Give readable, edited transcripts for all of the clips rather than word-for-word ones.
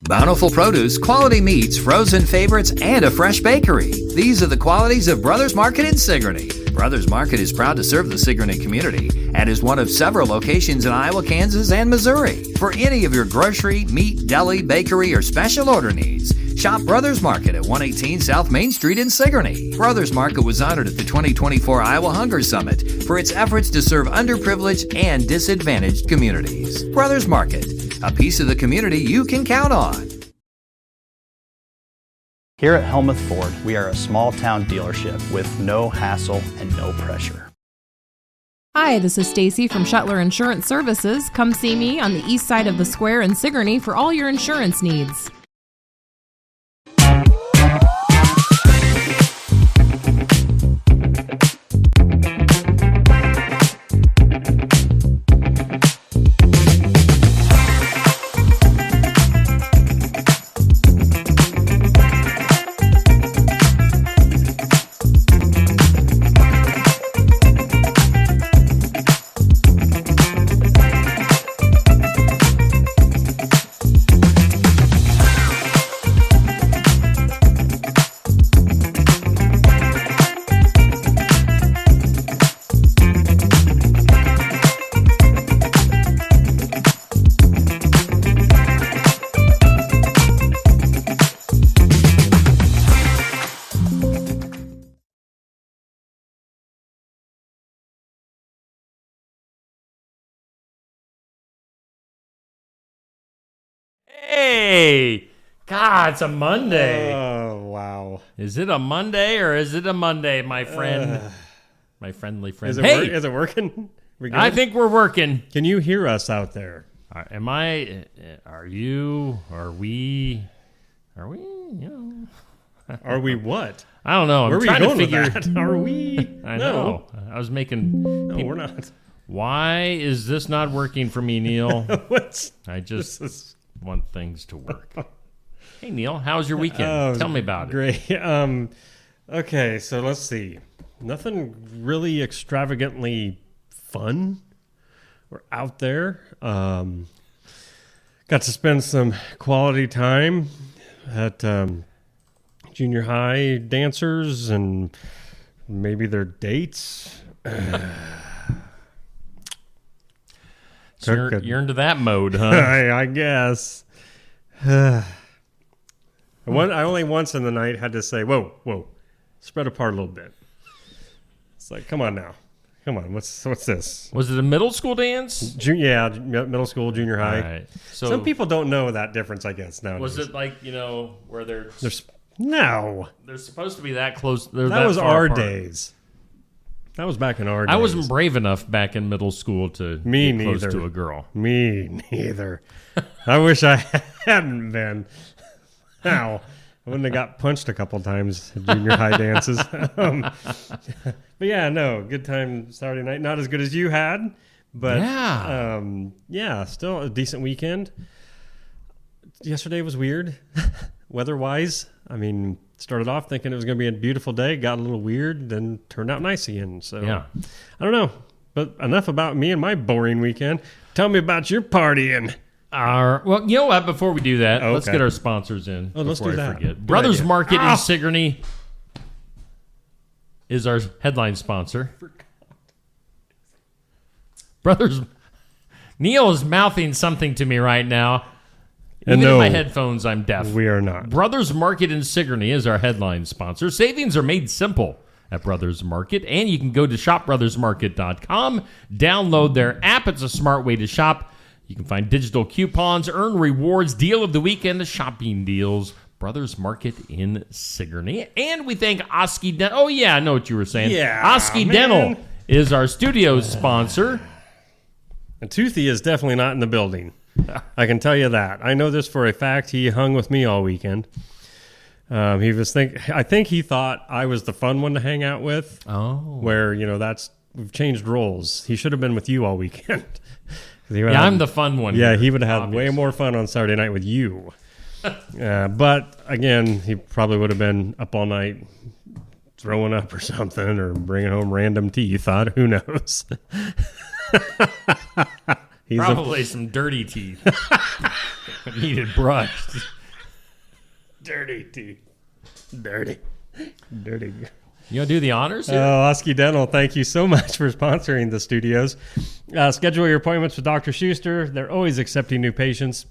Bountiful produce, quality meats, frozen favorites, and a fresh bakery. These are the qualities of Brothers Market in Sigourney. Brothers Market is proud to serve the Sigourney community and is one of several locations in Iowa, Kansas, and Missouri. For any of your grocery, meat, deli, bakery, or special order needs, shop Brothers Market at 118 South Main Street in Sigourney. Brothers Market was honored at the 2024 Iowa Hunger Summit for its efforts to serve underprivileged and disadvantaged communities. Brothers Market, a piece of the community you can count on. Here at Helmuth Ford, we are a small-town dealership with no hassle and no pressure. Hi, this is Stacy from Shuttler Insurance Services. Come see me on the east side of the square in Sigourney for all your insurance needs. Hey! God, it's a Monday. Oh, wow. Is it a Monday or is it a Monday, my friend? My friendly friend. Is it, hey! is it working? I think we're working. Can you hear us out there? Am I? Are you? Are we? Are we? You know. Are we what? I don't know. Where I'm are trying you going to figure. with that? Are we? I know. I was making. No, we're not. Why is this not working for me, Neil? What's I just want things to work. Hey, Neil, how's your weekend? Tell me about it. Great. Okay, so let's see. Nothing really extravagantly fun or out there. Got to spend some quality time at junior high dancers and maybe their dates. So you're into that mode, huh? I guess. I only once in the night had to say, whoa, spread apart a little bit. It's like, come on now. Come on, what's this? Was it a middle school dance? Middle school, junior high. All right. So some people don't know that difference, I guess, nowadays. was it like, where No. they're supposed to be that close? That was our days. That was back in our days. I wasn't brave enough back in middle school to get close to a girl. Me neither. I wish I hadn't been. Now, I wouldn't have got punched a couple times at junior high dances. But yeah, no, good time Saturday night. Not as good as you had, but still a decent weekend. Yesterday was weird, weather-wise. I mean, started off thinking it was going to be a beautiful day, got a little weird, then turned out nice again. So yeah, I don't know. But enough about me and my boring weekend. Tell me about your partying. Well, you know what? Before we do that, let's get our sponsors in. Let's do that. Forget. Brothers Market in Sigourney is our headline sponsor. Brothers, Neil is mouthing something to me right now. Even in my headphones, I'm deaf. We are not. Brothers Market in Sigourney is our headline sponsor. Savings are made simple at Brothers Market, and you can go to shopbrothersmarket.com, download their app. It's a smart way to shop. You can find digital coupons, earn rewards, deal of the weekend, shopping deals. Brothers Market in Sigourney. And we thank Oski Dental. Oh, yeah, I know what you were saying. Yeah, Oski Dental is our studio sponsor. And Toothy is definitely not in the building. I can tell you that. I know this for a fact. He hung with me all weekend. I think he thought I was the fun one to hang out with. Oh. Where, we've changed roles. He should have been with you all weekend. I'm the fun one. Yeah, he would have had way more fun on Saturday night with you. But again, he probably would have been up all night throwing up or something, or bringing home random teeth. Who knows? He's Probably some dirty teeth. Needed brushed. dirty teeth. Dirty. You want to do the honors here? Oski Dental, thank you so much for sponsoring the studios. Schedule your appointments with Dr. Schuster. They're always accepting new patients.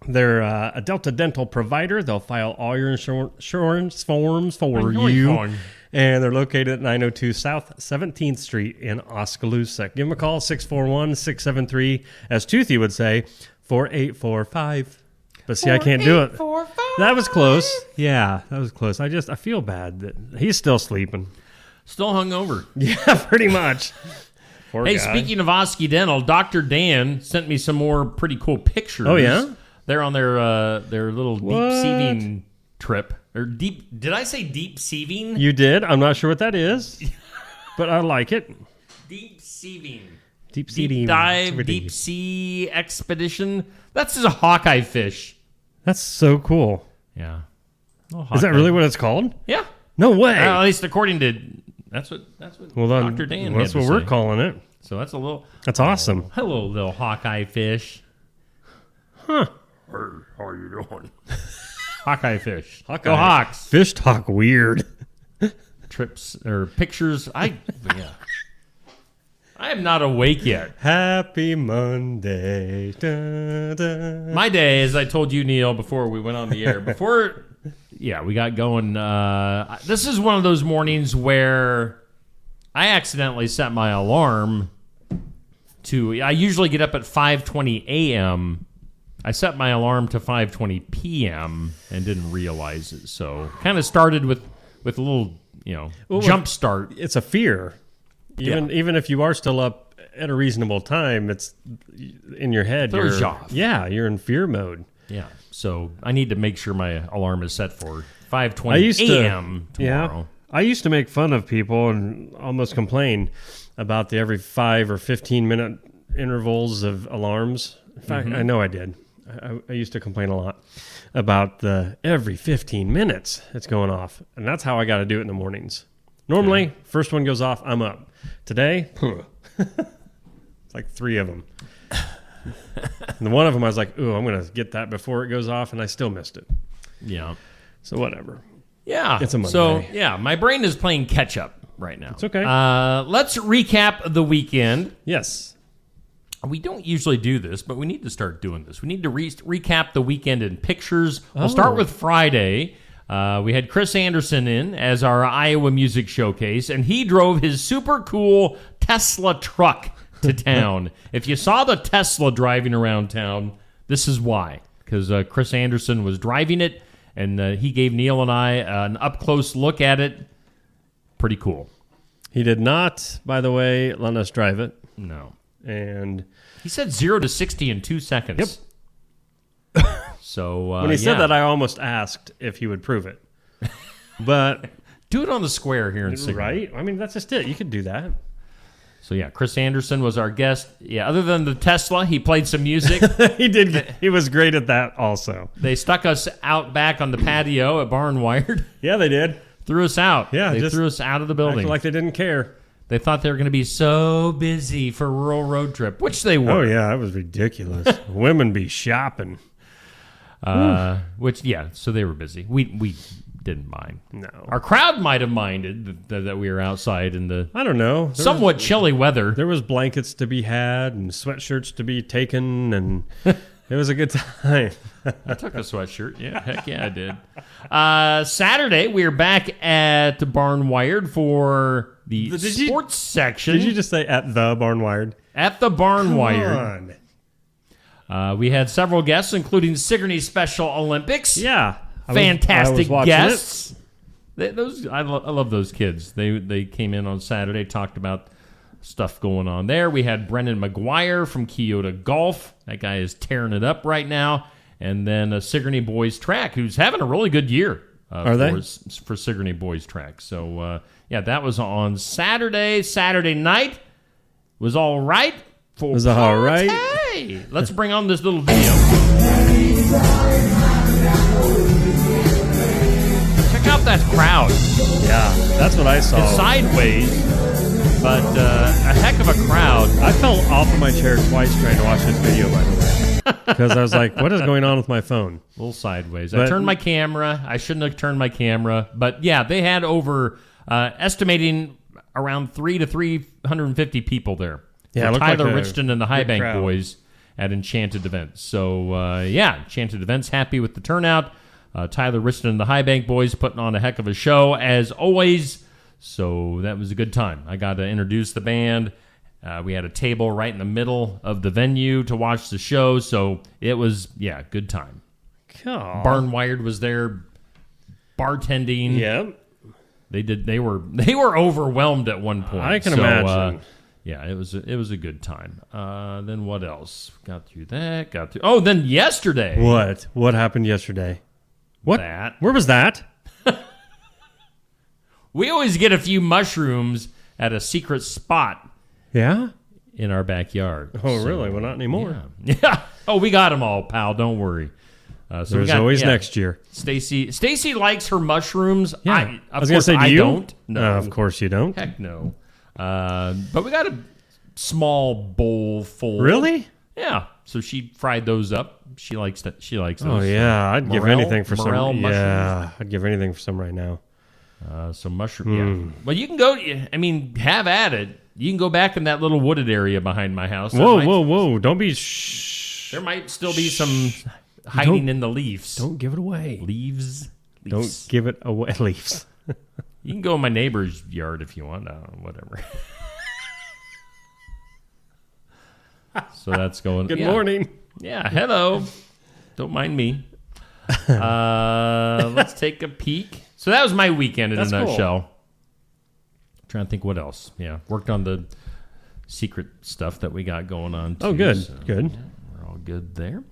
They're a Delta Dental provider. They'll file all your insurance forms for you. And they're located at 902 South 17th Street in Oskaloosa. Give them a call, 641-673, as Toothy would say, 4845. But see, I can't do it. That was close. Yeah, that was close. I feel bad that he's still sleeping. Still hungover. Yeah, pretty much. Poor Hey, guy. speaking of Oski Dental, Dr. Dan sent me some more pretty cool pictures. Oh, yeah? They're on their little deep sieving trip. Or deep? Did I say deep sieving? You did. I'm not sure what that is, but I like it. Deep sieving. Deep sea dive, deep sea expedition. That's just a Hawkeye fish. That's so cool. Yeah. Is that really what it's called? Yeah. No way. At least according to that's what Well, then, Dr. Dan. that's had to what we're say. calling it. So that's a little. That's awesome. Hello, little Hawkeye fish. Huh. Hey, how you doing? Hawkeye fish. Hawkeye. Go Hawks. Fish talk weird. Trips or pictures. I am not awake yet. Happy Monday. Da, da. My day, as I told you, Neil, before we went on the air, we got going. This is one of those mornings where I accidentally set my alarm to. I usually get up at 5:20 a.m. I set my alarm to 5:20 p.m. and didn't realize it. So kind of started with a little, jump start. It's a fear. Even if you are still up at a reasonable time, it's in your head. Throws you off. Yeah, you're in fear mode. Yeah. So I need to make sure my alarm is set for 5:20 a.m. tomorrow. Yeah, I used to make fun of people and almost complain about the every 5 or 15 minute intervals of alarms. In fact, I know I did. I used to complain a lot about the every 15 minutes it's going off. And that's how I got to do it in the mornings. Normally, first one goes off, I'm up. Today, it's like 3 of them. And one of them I was like, ooh, I'm going to get that before it goes off, and I still missed it. Yeah. So whatever. Yeah. It's a Monday. So, yeah, my brain is playing catch up right now. It's okay. Let's recap the weekend. Yes. We don't usually do this, but we need to start doing this. We need to recap the weekend in pictures. We'll start with Friday. We had Chris Anderson in as our Iowa Music Showcase, and he drove his super cool Tesla truck to town. If you saw the Tesla driving around town, this is why. Because Chris Anderson was driving it, and he gave Neil and I an up-close look at it. Pretty cool. He did not, by the way, let us drive it. No. And he said 0 to 60 in 2 seconds. Yep. So when he said that, I almost asked if he would prove it. But do it on the square here in Signal. Right? I mean, that's just it. You could do that. So yeah, Chris Anderson was our guest. Yeah, other than the Tesla, he played some music. He did. He was great at that also. They stuck us out back on the patio at Barn Wired. Yeah, they did. Threw us out. Yeah, they threw us out of the I building. feel like they didn't care. They thought they were going to be so busy for rural road trip, which they were. Oh yeah, that was ridiculous. Women be shopping. So they were busy. We didn't mind. No, our crowd might have minded that we were outside in the I don't know somewhat chilly weather. There was blankets to be had and sweatshirts to be taken, and it was a good time. I took a sweatshirt. Yeah, heck yeah, I did. Saturday, we were back at Barn Wired for the sports section. Did you just say at the Barn Wired? At the Barn Wired. We had several guests, including Sigourney Special Olympics. Yeah. Fantastic I was guests. I love those kids. They came in on Saturday, talked about stuff going on there. We had Brendan McGuire from Kyoto Golf. That guy is tearing it up right now. And then Sigourney Boys Track, who's having a really good year. For Sigourney Boys Track. So, that was on Saturday. Saturday night was all right. Was all right. Let's bring on this little video. Check out that crowd. Yeah, that's what I saw. It's sideways. But a heck of a crowd. I fell off of my chair twice trying to watch this video, by the way, because I was like, "What is going on with my phone?" A little sideways. But- I turned my camera. I shouldn't have turned my camera. But yeah, they had over estimating around 300 to 350 people there. Yeah, for it looked Tyler like a Richton and the High big Bank crowd. Boys at Enchanted Events. So yeah, Enchanted Events happy with the turnout. Tyler Richton and the High Bank Boys putting on a heck of a show as always. So that was a good time. I got to introduce the band. We had a table right in the middle of the venue to watch the show. So it was, yeah, good time. Aw. Barn Wired was there bartending. Yeah, They were overwhelmed at one point. I can imagine. Yeah, it was a good time. Then what else? Got through that. Oh, then yesterday. What happened yesterday? What? That. Where was that? We always get a few mushrooms at a secret spot Yeah. in our backyard. Oh, really? Well, not anymore. Yeah. Oh, we got them all, pal. Don't worry. So we There's got- always yeah. next year. Stacy likes her mushrooms. Yeah. I was gonna say, do I you? don't. No, Of course you don't. Heck no. But we got a small bowl full. Really? Yeah. So she fried those up. She likes that. She likes those. Oh yeah, I'd give Morel- anything for morel some. mushrooms. Yeah, I'd give anything for some right now. So mushroom. Yeah. Well, you can go. I mean, have at it. You can go back in that little wooded area behind my house. Whoa! Don't be. Shh. There might still be some hiding in the leaves. Don't give it away. Leaves. Don't give it away. Leaves. You can go in my neighbor's yard if you want. Whatever. So that's going. Good yeah. morning. Yeah, hello. Don't mind me. Let's take a peek. So that was my weekend in That's a cool. nutshell. Trying to think what else. Yeah, worked on the secret stuff that we got going on. Too, Oh, good. so Good. we're all good there.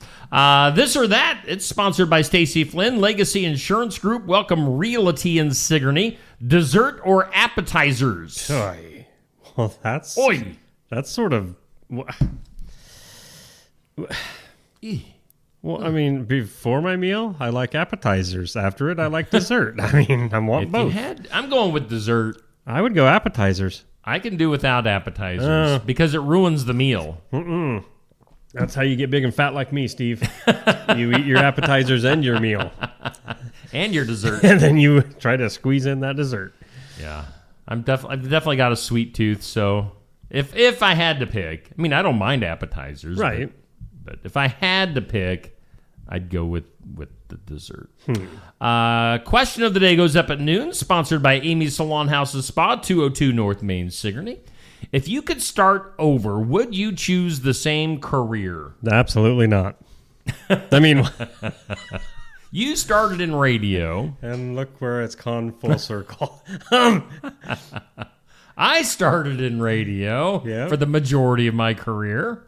This or that. It's sponsored by Stacy Flynn, Legacy Insurance Group. Welcome Realty in Sigourney. Dessert or appetizers? Oy. Well, that's. Oi. That's sort of. Well, I mean, before my meal, I like appetizers. After it, I like dessert. I mean, I want If both. you had, I'm going with dessert. I would go appetizers. I can do without appetizers because it ruins the meal. That's how you get big and fat like me, Steve. You eat your appetizers and your meal, And your dessert. and then you try to squeeze in that dessert. Yeah. I've definitely got a sweet tooth, so if I had to pick, I mean, I don't mind appetizers. Right. But if I had to pick, I'd go with the dessert. Question of the day goes up at noon, sponsored by Amy's Salon Houses Spa, 202 North Main, Sigourney. If you could start over, would you choose the same career? Absolutely not. I mean, You started in radio. and look where it's gone full circle. I started in radio Yeah. for the majority of my career.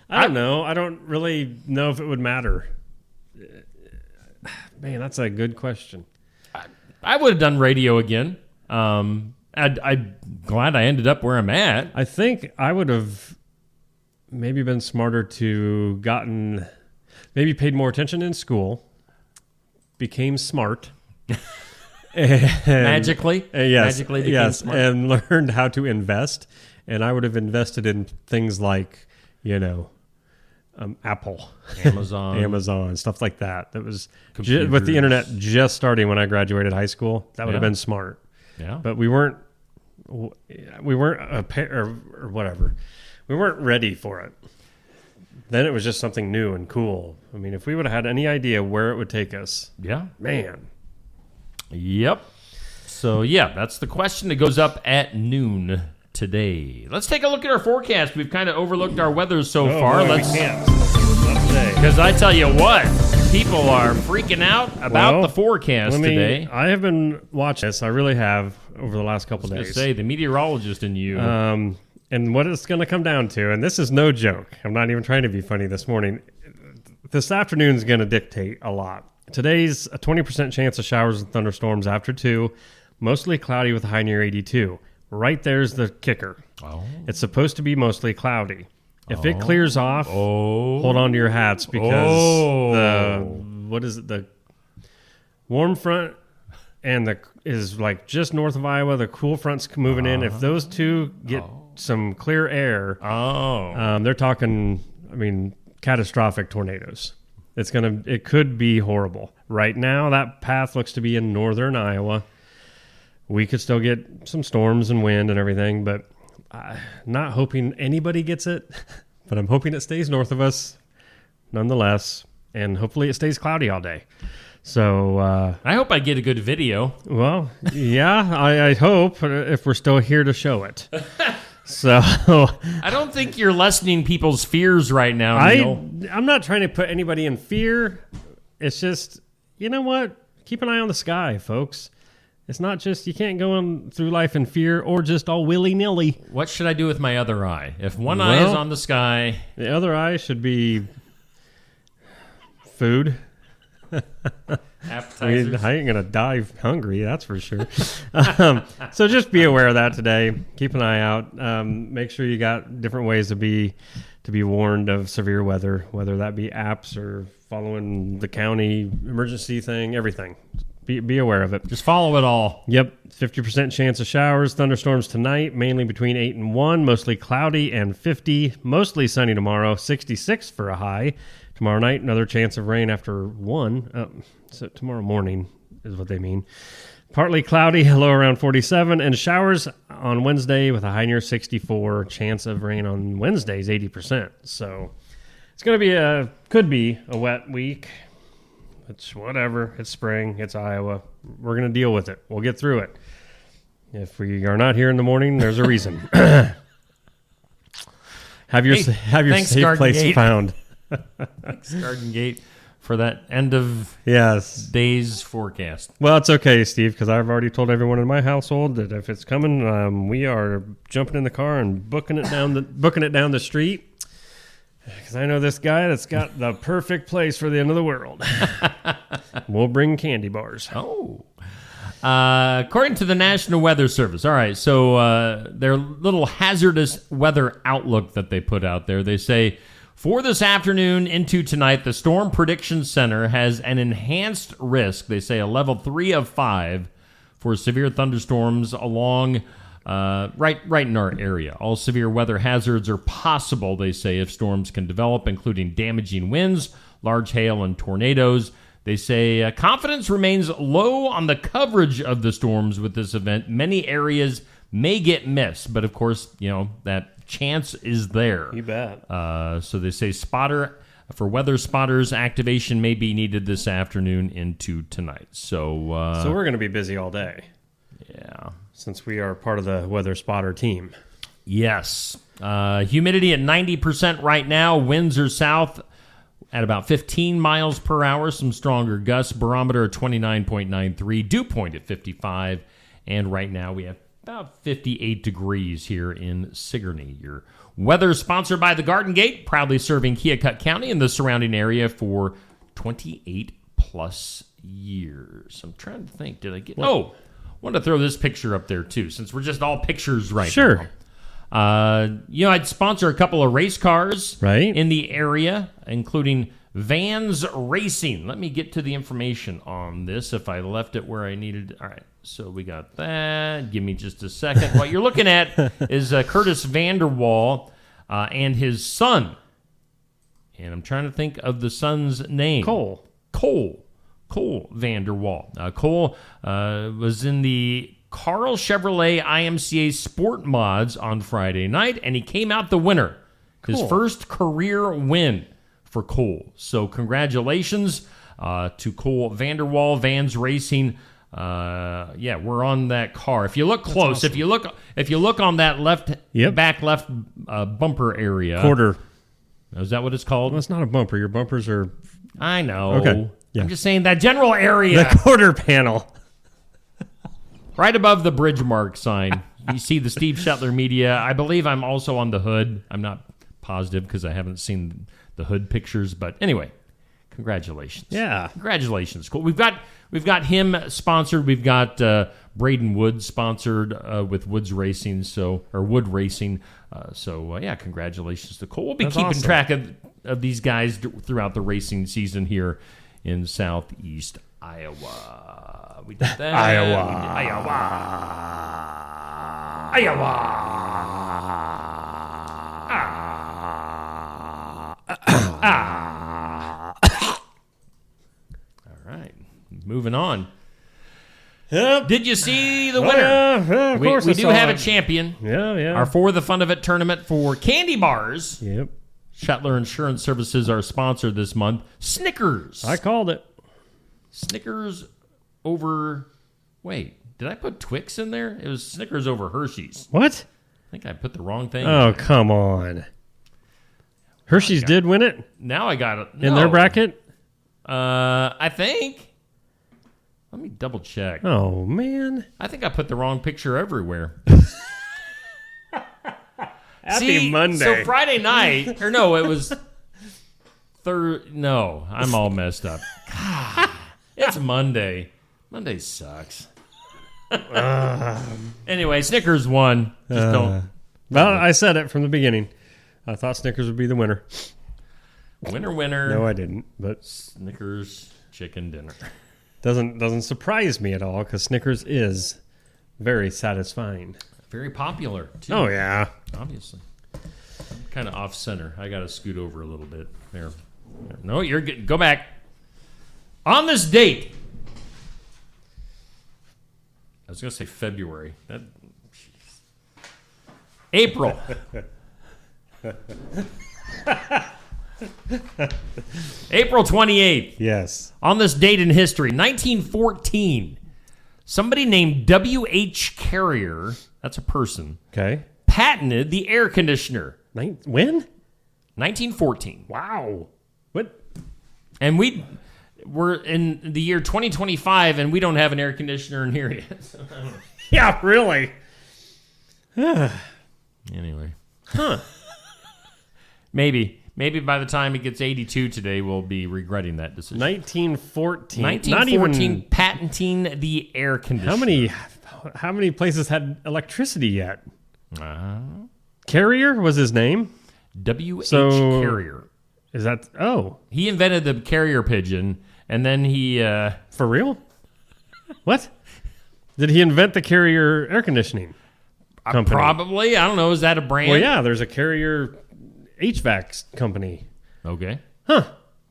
I don't know. I don't really know if it would matter. Man, that's a good question. I would have done radio again. I'm glad I ended up where I'm at. I think I would have maybe been smarter to maybe paid more attention in school, became smart. Magically, Yes, magically became yes, smart. and learned how to invest. And I would have invested in things like, Apple, Amazon. stuff like that. That was with Computers. the internet just starting when I graduated high school. That would have Yeah. been smart. Yeah, But we weren't a pair or whatever. We weren't ready for it. Then it was just something new and cool. I mean, if we would have had any idea where it would take us, yeah, man. yep. So yeah, that's the question that goes up at noon today. Let's take a look at our forecast. We've kind of overlooked our weather so far. boy, Let's, we can't. Not today. because I tell you what, people are freaking out about Well, the forecast today. I have been watching this. I really have over the last couple I was days. gonna say the meteorologist in you. And what it's going to come down to, and this is no joke. I'm not even trying to be funny this morning. This afternoon is going to dictate a lot. Today's a 20% chance of showers and thunderstorms after 2, mostly cloudy with a high near 82. Right there's the kicker. Oh. It's supposed to be mostly cloudy. If it clears off, Oh. hold on to your hats because Oh. the warm front and is like just north of Iowa. The cool front's moving in. If those two get some clear air, they're talking, I mean, catastrophic tornadoes. It could be horrible. Right now, that path looks to be in northern Iowa. We could still get some storms and wind and everything, but not hoping anybody gets it. But I'm hoping it stays north of us nonetheless, and hopefully it stays cloudy all day. So I hope I get a good video. Well, yeah, I hope, if we're still here to show it. So I don't think you're lessening people's fears right now, Neil. I'm not trying to put anybody in fear. It's just, you know what? Keep an eye on the sky, folks. It's not just, you can't go on through life in fear or just all willy-nilly. What should I do with my other eye? If one eye is on the sky... The other eye should be food. Appetizers. I ain't going to die hungry, that's for sure. So just be aware of that today. Keep an eye out. Make sure you got different ways to be warned of severe weather, whether that be apps or following the county emergency thing, everything. Be aware of it. Just follow it all. Yep. 50% chance of showers, thunderstorms tonight, mainly between 8 and 1, mostly cloudy and 50, mostly sunny tomorrow, 66 for a high. Tomorrow night, another chance of rain after 1. So tomorrow morning is what they mean. Partly cloudy, low around 47, and showers on Wednesday with a high near 64. Chance of rain on Wednesday is 80%. So it's going to could be a wet week. It's whatever. It's spring. It's Iowa. We're going to deal with it. We'll get through it. If we are not here in the morning, there's a reason. Have your safe Garden place Gate. found. Thanks, Garden Gate, for that end of day's forecast. Well, it's okay, Steve, because I've already told everyone in my household that if it's coming, we are jumping in the car and booking it down the street. Because I know this guy that's got the perfect place for the end of the world. We'll bring candy bars. Oh. According to the National Weather Service, all right, so their little hazardous weather outlook that they put out there, they say, for this afternoon into tonight, the Storm Prediction Center has an enhanced risk, they say a level 3 of 5, for severe thunderstorms along right in our area. All severe weather hazards are possible, they say, if storms can develop, including damaging winds, large hail, and tornadoes. They say confidence remains low on the coverage of the storms with this event. Many areas may get missed, but of course, that chance is there. You bet. So they say for weather spotters, activation may be needed this afternoon into tonight. So we're going to be busy all day. Yeah. Since we are part of the weather spotter team. Yes. Humidity at 90% right now. Winds are south at about 15 miles per hour. Some stronger gusts. Barometer at 29.93. Dew point at 55. And right now we have about 58 degrees here in Sigourney. Your weather sponsored by the Garden Gate, proudly serving Keokuk County and the surrounding area for 28 plus years. I'm trying to think. Did I get... Oh! I wanted to throw this picture up there, too, since we're just all pictures right now. Sure. I'd sponsor a couple of race cars in the area, including Vans Racing. Let me get to the information on this if I left it where I needed. All right, so we got that. Give me just a second. What you're looking at is Curtis Vanderwall and his son. And I'm trying to think of the son's name. Cole Vanderwall. Cole was in the Carl Chevrolet IMCA Sport Mods on Friday night, and he came out the winner. Cool. His first career win for Cole. So congratulations to Cole Vanderwall, Vans Racing. We're on that car. If you look close, awesome. if you look on that back left bumper area. Quarter. Is that what it's called? Well, it's not a bumper. Your bumpers are... I know. Okay. Yeah. I'm just saying that general area. The quarter panel. Right above the bridge mark sign. You see the Steve Shetler Media. I believe I'm also on the hood. I'm not positive because I haven't seen the hood pictures. But anyway, congratulations. Yeah. Congratulations. Cool. We've got him sponsored. We've got Braden Wood sponsored with Woods Racing. Wood Racing. Congratulations to Cole. We'll be keeping track of these guys throughout the racing season here in Southeast Iowa. We did that. Iowa. We did All right. Moving on. Yep. Did you see the Oh, winner? yeah, of course We I do saw have it. a champion. Yeah. Our For the Fun of It tournament for candy bars. Yep. Shetler Insurance Services are sponsored this month. Snickers. I called it. Snickers over... Wait, did I put Twix in there? It was Snickers over Hershey's. What? I think I put the wrong thing. Oh, come on. Hershey's did win it Now I got it. in their bracket? I think. Let me double check. Oh, man. I think I put the wrong picture everywhere. Happy Monday. So Friday night, or no, it was No, I'm all messed up. God, it's Monday. Monday sucks. Anyway, Snickers won. Just don't. Well, I said it from the beginning. I thought Snickers would be the winner. Winner. No, I didn't. But Snickers chicken dinner. doesn't surprise me at all because Snickers is very satisfying. Very popular, too. Oh, yeah. Obviously. Kind of off center. I got to scoot over a little bit. There. No, you're good. Go back. On this date. I was going to say February. April. April 28th. Yes. On this date in history, 1914, somebody named W.H. Carrier, that's a person, Okay. patented the air conditioner. When? 1914. Wow. What? And we're in the year 2025, and we don't have an air conditioner in here yet. So, I don't know. Yeah, really. Anyway. Huh. Maybe by the time it gets 82 today, we'll be regretting that decision. 1914. 1914, patenting the air conditioner. How many places had electricity yet? Uh, Carrier was his name. W.H. So- Carrier. Is that? Oh, He invented the carrier pigeon, and then he... for real? What? Did he invent the Carrier air conditioning company? Probably. I don't know. Is that a brand? Well, yeah. There's a Carrier HVAC company. Okay. Huh.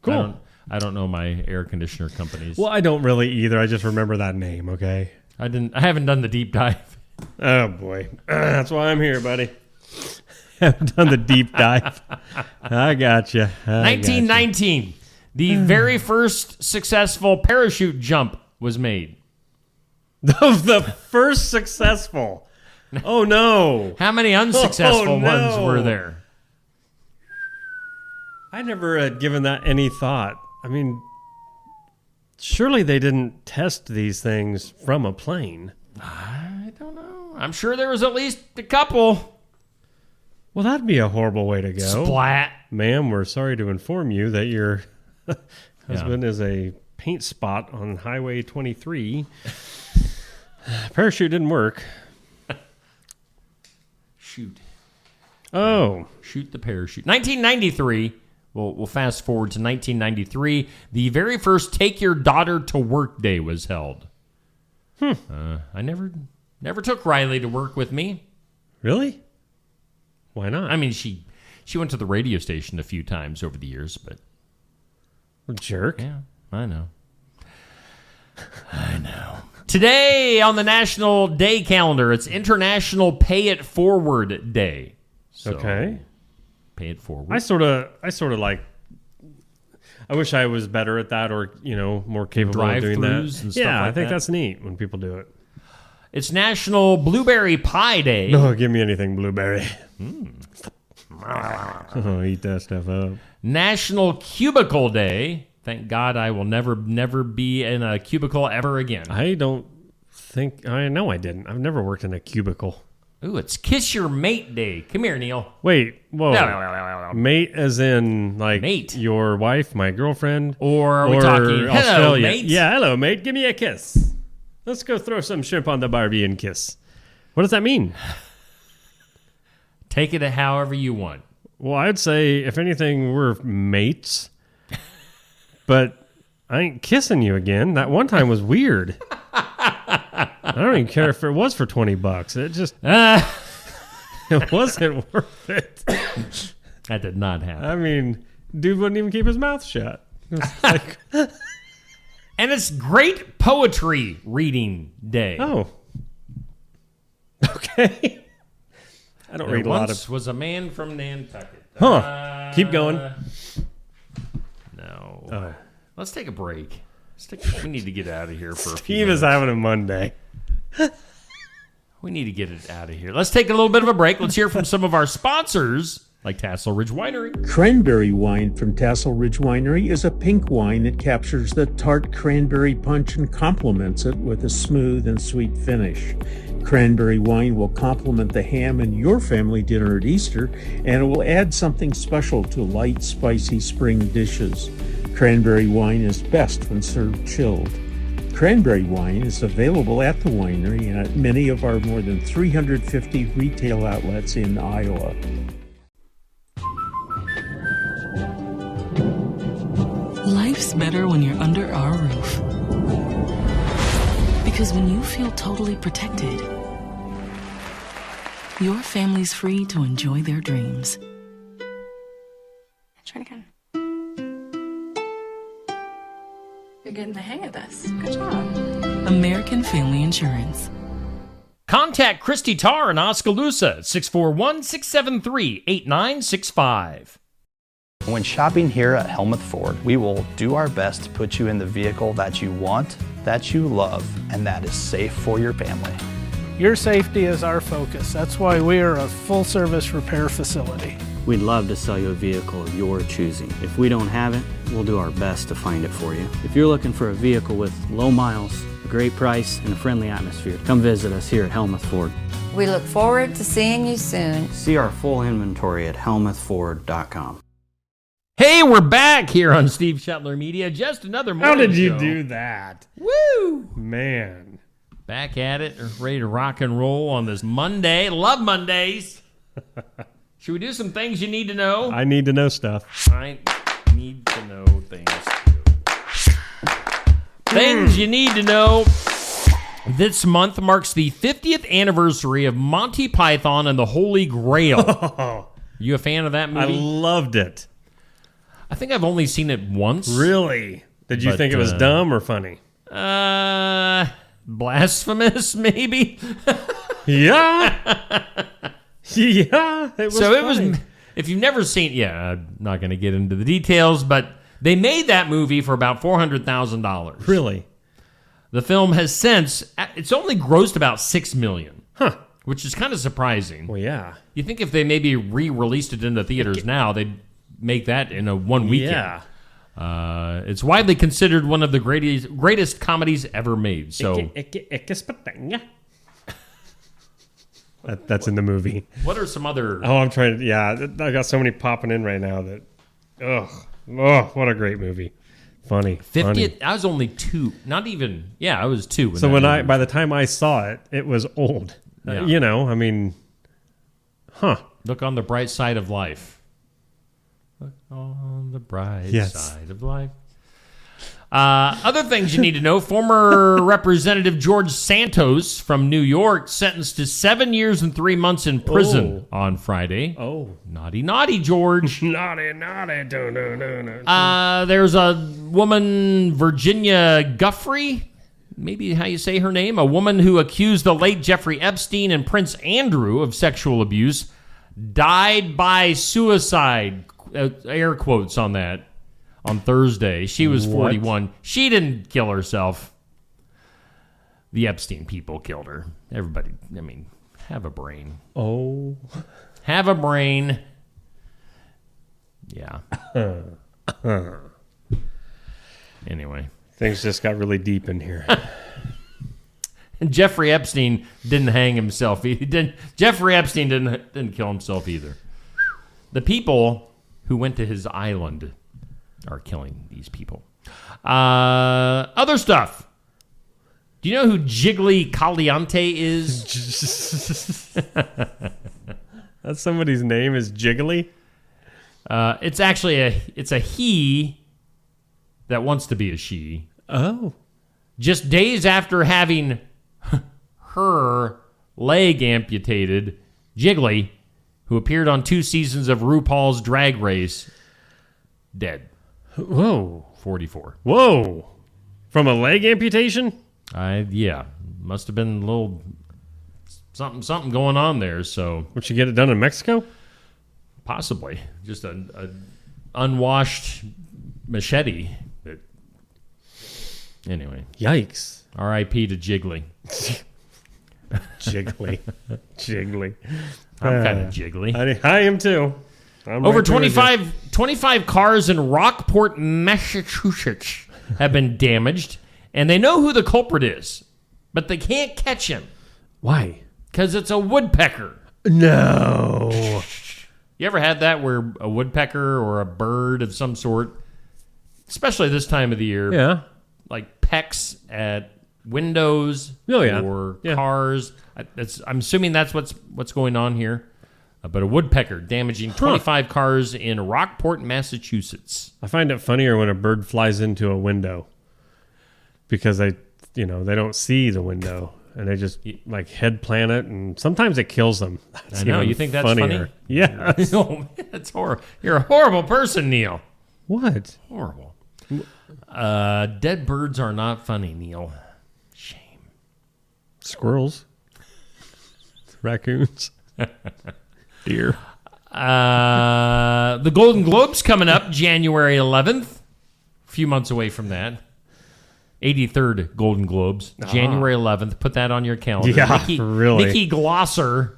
Cool. I don't know my air conditioner companies. Well, I don't really either. I just remember that name. Okay. I haven't done the deep dive. Oh boy, that's why I'm here, buddy. Haven't done the deep dive. I got you. 1919. The very first successful parachute jump was made. The first successful. Oh no! How many unsuccessful Oh, no. ones were there? I never had given that any thought. I mean, surely they didn't test these things from a plane. I don't know. I'm sure there was at least a couple. Well, that'd be a horrible way to go. Splat. Ma'am, we're sorry to inform you that your husband is a paint spot on Highway 23. Parachute didn't work. Shoot Oh, the parachute. 1993. We'll fast forward to 1993. The very first Take Your Daughter to Work Day was held. I never took Riley to work with me. really? Why not? I mean, she went to the radio station a few times over the years, but Jerk. yeah, I know. Today on the National Day calendar, it's International Pay It Forward Day. So, Okay. Pay it forward. I sort of like. I wish I was better at that, or more capable of doing that. Drive-thrus and stuff Yeah, like I think that. that's neat when people do it. It's National Blueberry Pie Day. No, give me anything blueberry. Oh, eat that stuff up. National Cubicle Day. Thank God I will never be in a cubicle ever again. I don't think I know. I didn't. I've never worked in a cubicle. Ooh, it's Kiss Your Mate Day. Come here, Neil. Wait, whoa. Mate, as in like Mate. your wife, my girlfriend, Or are we talking, hello, Australia? mate? Yeah, hello, mate. Give me a kiss. Let's go throw some shrimp on the Barbie and kiss. What does that mean? Take it however you want. Well, I'd say if anything, we're mates. But I ain't kissing you again. That one time was weird. I don't even care if it was for $20. It just it wasn't worth it. That did not happen. I mean, dude wouldn't even keep his mouth shut. It was like, And it's Great Poetry Reading Day. oh, okay. I don't There read a lot once of. was a man from Nantucket. Keep going. No. Oh. Let's take a break. We need to get out of here for a few Steve is minutes. having a Monday. We need to get it out of here. Let's take a little bit of a break. Let's hear from some of our sponsors, like Tassel Ridge Winery. Cranberry wine from Tassel Ridge Winery is a pink wine that captures the tart cranberry punch and complements it with a smooth and sweet finish. Cranberry wine will complement the ham in your family dinner at Easter, and it will add something special to light, spicy spring dishes. Cranberry wine is best when served chilled. Cranberry wine is available at the winery and at many of our more than 350 retail outlets in Iowa. Life's better when you're under our roof. Because when you feel totally protected, your family's free to enjoy their dreams. Try it again. You're getting the hang of this. Good job. American Family Insurance. Contact Christy Tarr in Oskaloosa at 641-673-8965. When shopping here at Helmuth Ford, we will do our best to put you in the vehicle that you want, that you love, and that is safe for your family. Your safety is our focus. That's why we are a full-service repair facility. We'd love to sell you a vehicle of your choosing. If we don't have it, we'll do our best to find it for you. If you're looking for a vehicle with low miles, a great price, and a friendly atmosphere, come visit us here at Helmuth Ford. We look forward to seeing you soon. See our full inventory at helmuthford.com. Hey, we're back here on Steve Shetler Media. Just another morning How did you show. do that? Woo! Man. Back at it, ready to rock and roll on this Monday. Love Mondays. Should we do some things you need to know? I need to know stuff. I need to know things too. Things you need to know. This month marks the 50th anniversary of Monty Python and the Holy Grail. You a fan of that I movie? loved it. I think I've only seen it once. Really? Did you But, think it was dumb or funny? Blasphemous, maybe? Yeah. Yeah. It was So it funny. was, if you've never seen, I'm not going to get into the details, but they made that movie for about $400,000. Really? The film has since, it's only grossed about $6 million. Huh. Which is kind of surprising. Well, yeah. You think if they maybe re-released it in the theaters now, they'd make that in a one weekend. Yeah. It's widely considered one of the greatest comedies ever made. So, That's in the movie. what are some other? Oh, I'm trying to. Yeah, I got so many popping in right now that. Oh, what a great movie. Funny. 50th. I was only 2. Not even. Yeah, I was 2. So by the time I saw it, it was old. Yeah. I mean, Look on the bright side of life. Look on the bright Yes. side of life. Other things you need to know. Former Representative George Santos from New York sentenced to 7 years and 3 months in prison on Friday. Oh. Naughty, naughty, George. Naughty. No. There's a woman, Virginia Guffrey, maybe how you say her name, a woman who accused the late Jeffrey Epstein and Prince Andrew of sexual abuse, died by suicide, air quotes on that, on Thursday. She was 41. She didn't kill herself. The Epstein people killed her. Everybody, I mean, have a brain. Oh. Have a brain. Yeah. Anyway. Things just got really deep in here. And Jeffrey Epstein didn't hang himself. Jeffrey Epstein didn't kill himself either. The people who went to his island are killing these people. Other stuff. Do you know who Jiggly Caliente is? That's somebody's name is Jiggly? It's actually a he that wants to be a she. Oh. Just days after having her leg amputated, Jiggly, who appeared on 2 seasons of RuPaul's Drag Race, dead. Whoa. 44. Whoa. From a leg amputation? Yeah. Must have been a little something going on there. So would she get it done in Mexico? Possibly. Just a unwashed machete. Anyway. Yikes. R.I.P. to Jiggly. Jiggly. I'm kind of jiggly. I am too. I'm Over right 25 cars in Rockport, Massachusetts have been damaged, and they know who the culprit is, but they can't catch him. Why? Because it's a woodpecker. No. You ever had that where a woodpecker or a bird of some sort, especially this time of the year, Yeah. like pecks at windows or cars? I'm assuming that's what's going on here. But a woodpecker damaging 25 cars in Rockport, Massachusetts. I find it funnier when a bird flies into a window because they don't see the window and they just like head plant it, and sometimes it kills them. That's I know. even You think that's funnier. funny? Yeah. No, that's horrible. You're a horrible person, Neil. What? Horrible. Dead birds are not funny, Neil. Shame. Squirrels. Raccoons. Deer. The Golden Globes coming up January 11th. A few months away from that. 83rd Golden Globes, January 11th. Put that on your calendar. Yeah, really. Nikki Glosser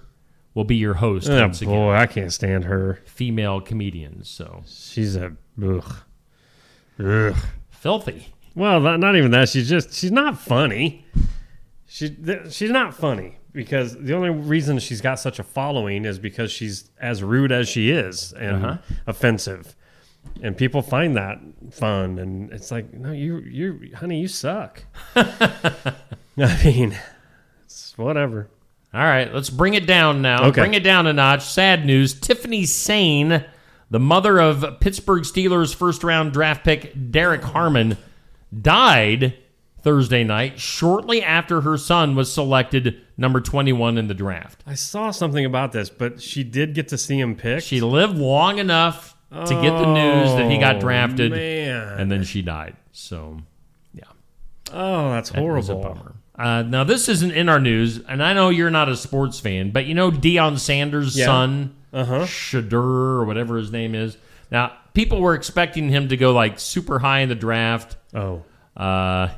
will be your host. Once again. Boy, I can't stand her. Female comedian, so she's a ugh. Filthy. Well, not even that. She's not funny. She's not funny. Because the only reason she's got such a following is because she's as rude as she is and offensive, and people find that fun. And it's like, no, honey, you suck. I mean, it's whatever. All right, let's bring it down now. Okay. Bring it down a notch. Sad news: Tiffany Sane, the mother of Pittsburgh Steelers first-round draft pick Derek Harmon, died Thursday night, shortly after her son was selected number 21 in the draft. I saw something about this, but she did get to see him picked. She lived long enough to get the news that he got drafted, man. and then she died. So, yeah. Oh, that's horrible. That was a bummer. Now, this isn't in our news, and I know you're not a sports fan, but you know Deion Sanders' son, Shadur, or whatever his name is. Now, people were expecting him to go like super high in the draft. Oh.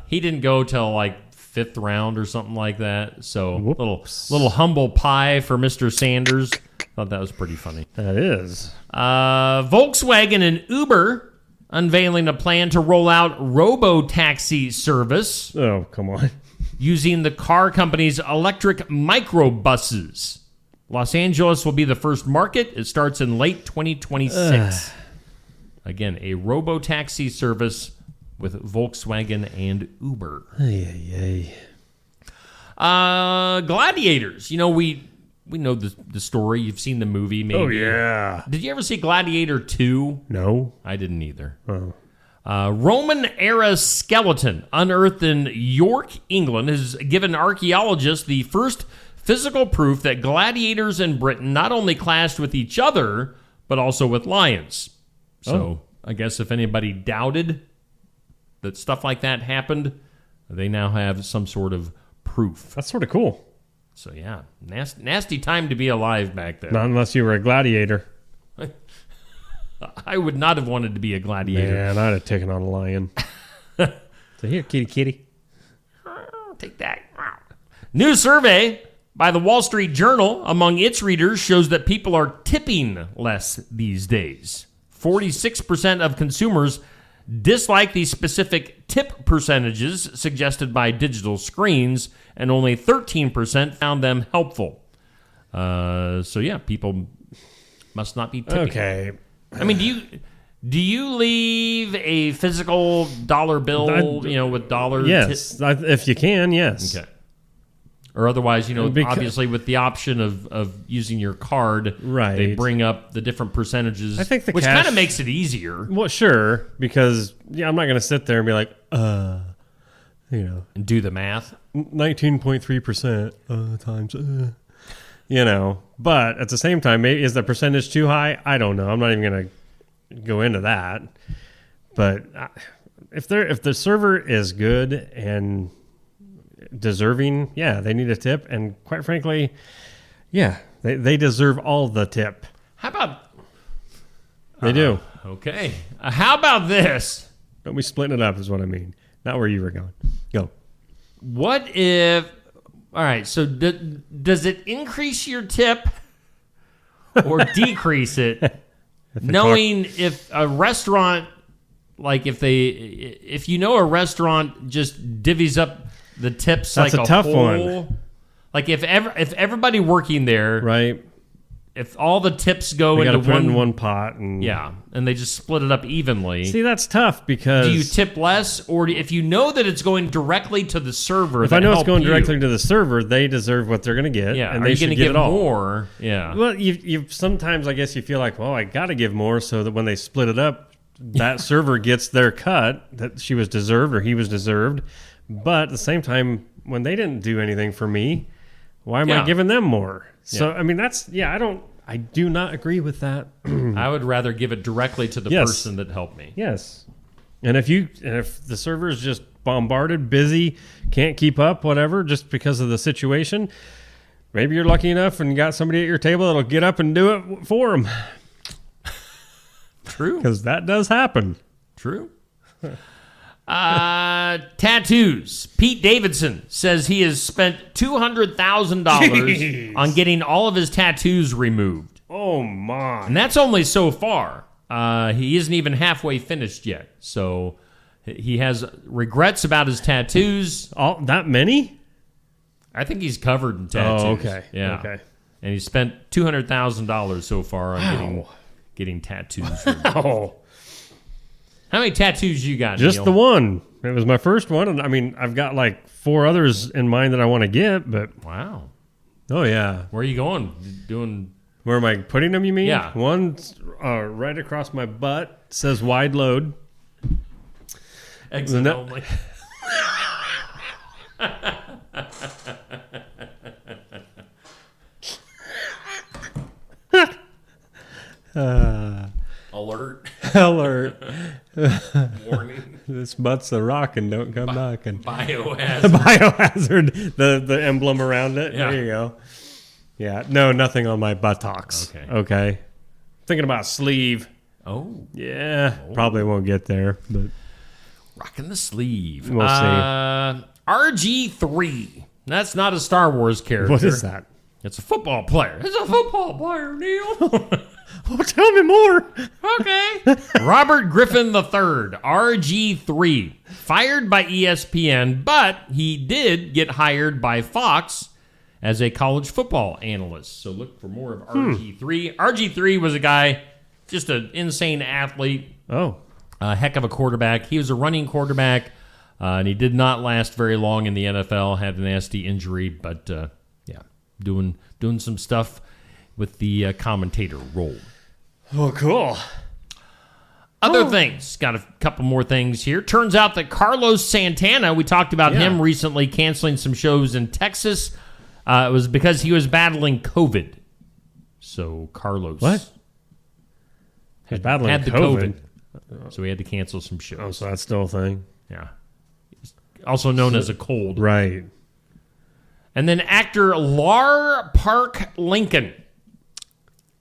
He didn't go till like 5th round or something like that. So little humble pie for Mr. Sanders. Thought that was pretty funny. That is. Volkswagen and Uber unveiling a plan to roll out robo-taxi service. Oh, come on. Using the car company's electric microbuses. Los Angeles will be the first market. It starts in late 2026. Again, a robo-taxi service with Volkswagen and Uber. Gladiators. You know, we know the story. You've seen the movie, maybe. Oh, yeah. Did you ever see Gladiator 2? No. I didn't either. Oh. Roman-era skeleton unearthed in York, England, has given archaeologists the first physical proof that gladiators in Britain not only clashed with each other, but also with lions. So I guess if anybody doubted that stuff like that happened, they now have some sort of proof. That's sort of cool. So yeah, nasty time to be alive back then. Not unless you were a gladiator. I would not have wanted to be a gladiator. Man, I'd have taken on a lion. So here, kitty. Take that. New survey by the Wall Street Journal among its readers shows that people are tipping less these days. 46% of consumers dislike the specific tip percentages suggested by digital screens, and only 13% found them helpful. So yeah, people must not be tipping. Okay. I mean, do you leave a physical dollar bill, with dollar? Yes, if you can, yes. Okay. Or otherwise, obviously with the option of using your card, right? They bring up the different percentages, I think which kind of makes it easier. Well, sure, because I'm not going to sit there and be like, And do the math. 19.3% times, But at the same time, maybe is the percentage too high? I don't know. I'm not even going to go into that. But if the server is good and deserving, yeah, they need a tip. And quite frankly, yeah, they deserve all the tip. How about... They do. Okay. How about this? Don't be splitting it up is what I mean. Not where you were going. Go. What if... All right, so does it increase your tip or decrease it? Knowing if a restaurant, like if you know a restaurant just divvies up the tips, that's like a tough whole, one. Like if everybody working there, right? If all the tips go into one pot, and they just split it up evenly. See, that's tough because do you tip less, or if you know that it's going directly to the server? If I know it's going directly to the server, they deserve what they're going to get. Yeah, and are they you going to get give it all. more? Yeah. Well, you sometimes I guess you feel like, well, I got to give more so that when they split it up, that server gets their cut that she was deserved or he was deserved. But at the same time, when they didn't do anything for me, why am I giving them more? So I mean, I do not agree with that. I would rather give it directly to the person that helped me. Yes. And if the server is just bombarded, busy, can't keep up, whatever, just because of the situation, maybe you're lucky enough and you got somebody at your table that'll get up and do it for them. True. Because that does happen. True. Tattoos. Pete Davidson says he has spent $200,000 on getting all of his tattoos removed. Oh, my. And that's only so far. He isn't even halfway finished yet. So he has regrets about his tattoos. That many? I think he's covered in tattoos. Oh, okay. Yeah. Okay. And he spent $200,000 so far on getting tattoos removed. Wow. How many tattoos you got, Just Neil? the one. It was my first one. And I mean, I've got like 4 others in mind that I want to get, but... Wow. Oh, yeah. Where are you going? Doing... Where am I putting them, you mean? Yeah. One's right across my butt. Says wide load. Exit only. Alert. Alert. Warning. This butt's a rockin', don't come knocking. Biohazard. Biohazard. The emblem around it. Yeah. There you go. Yeah. No, nothing on my buttocks. Okay. Thinking about sleeve. Oh. Yeah. Probably won't get there, but rocking the sleeve. We'll see. RG3. That's not a Star Wars character. What is that? It's a football player. It's a football player, Neil. Oh, tell me more. Okay. Robert Griffin III, RG3, fired by ESPN, but he did get hired by Fox as a college football analyst. So look for more of RG3. RG3 was a guy, just an insane athlete. Oh. A heck of a quarterback. He was a running quarterback, and he did not last very long in the NFL, had a nasty injury, but doing some stuff with the commentator role. Oh, cool. Other things. Got a couple more things here. Turns out that Carlos Santana, we talked about him recently canceling some shows in Texas. It was because he was battling COVID. So Carlos... What? He's battling had the COVID. So he had to cancel some shows. Oh, so that's still a thing? Yeah. Also known as a cold. Right. And then actor Lar Park Lincoln.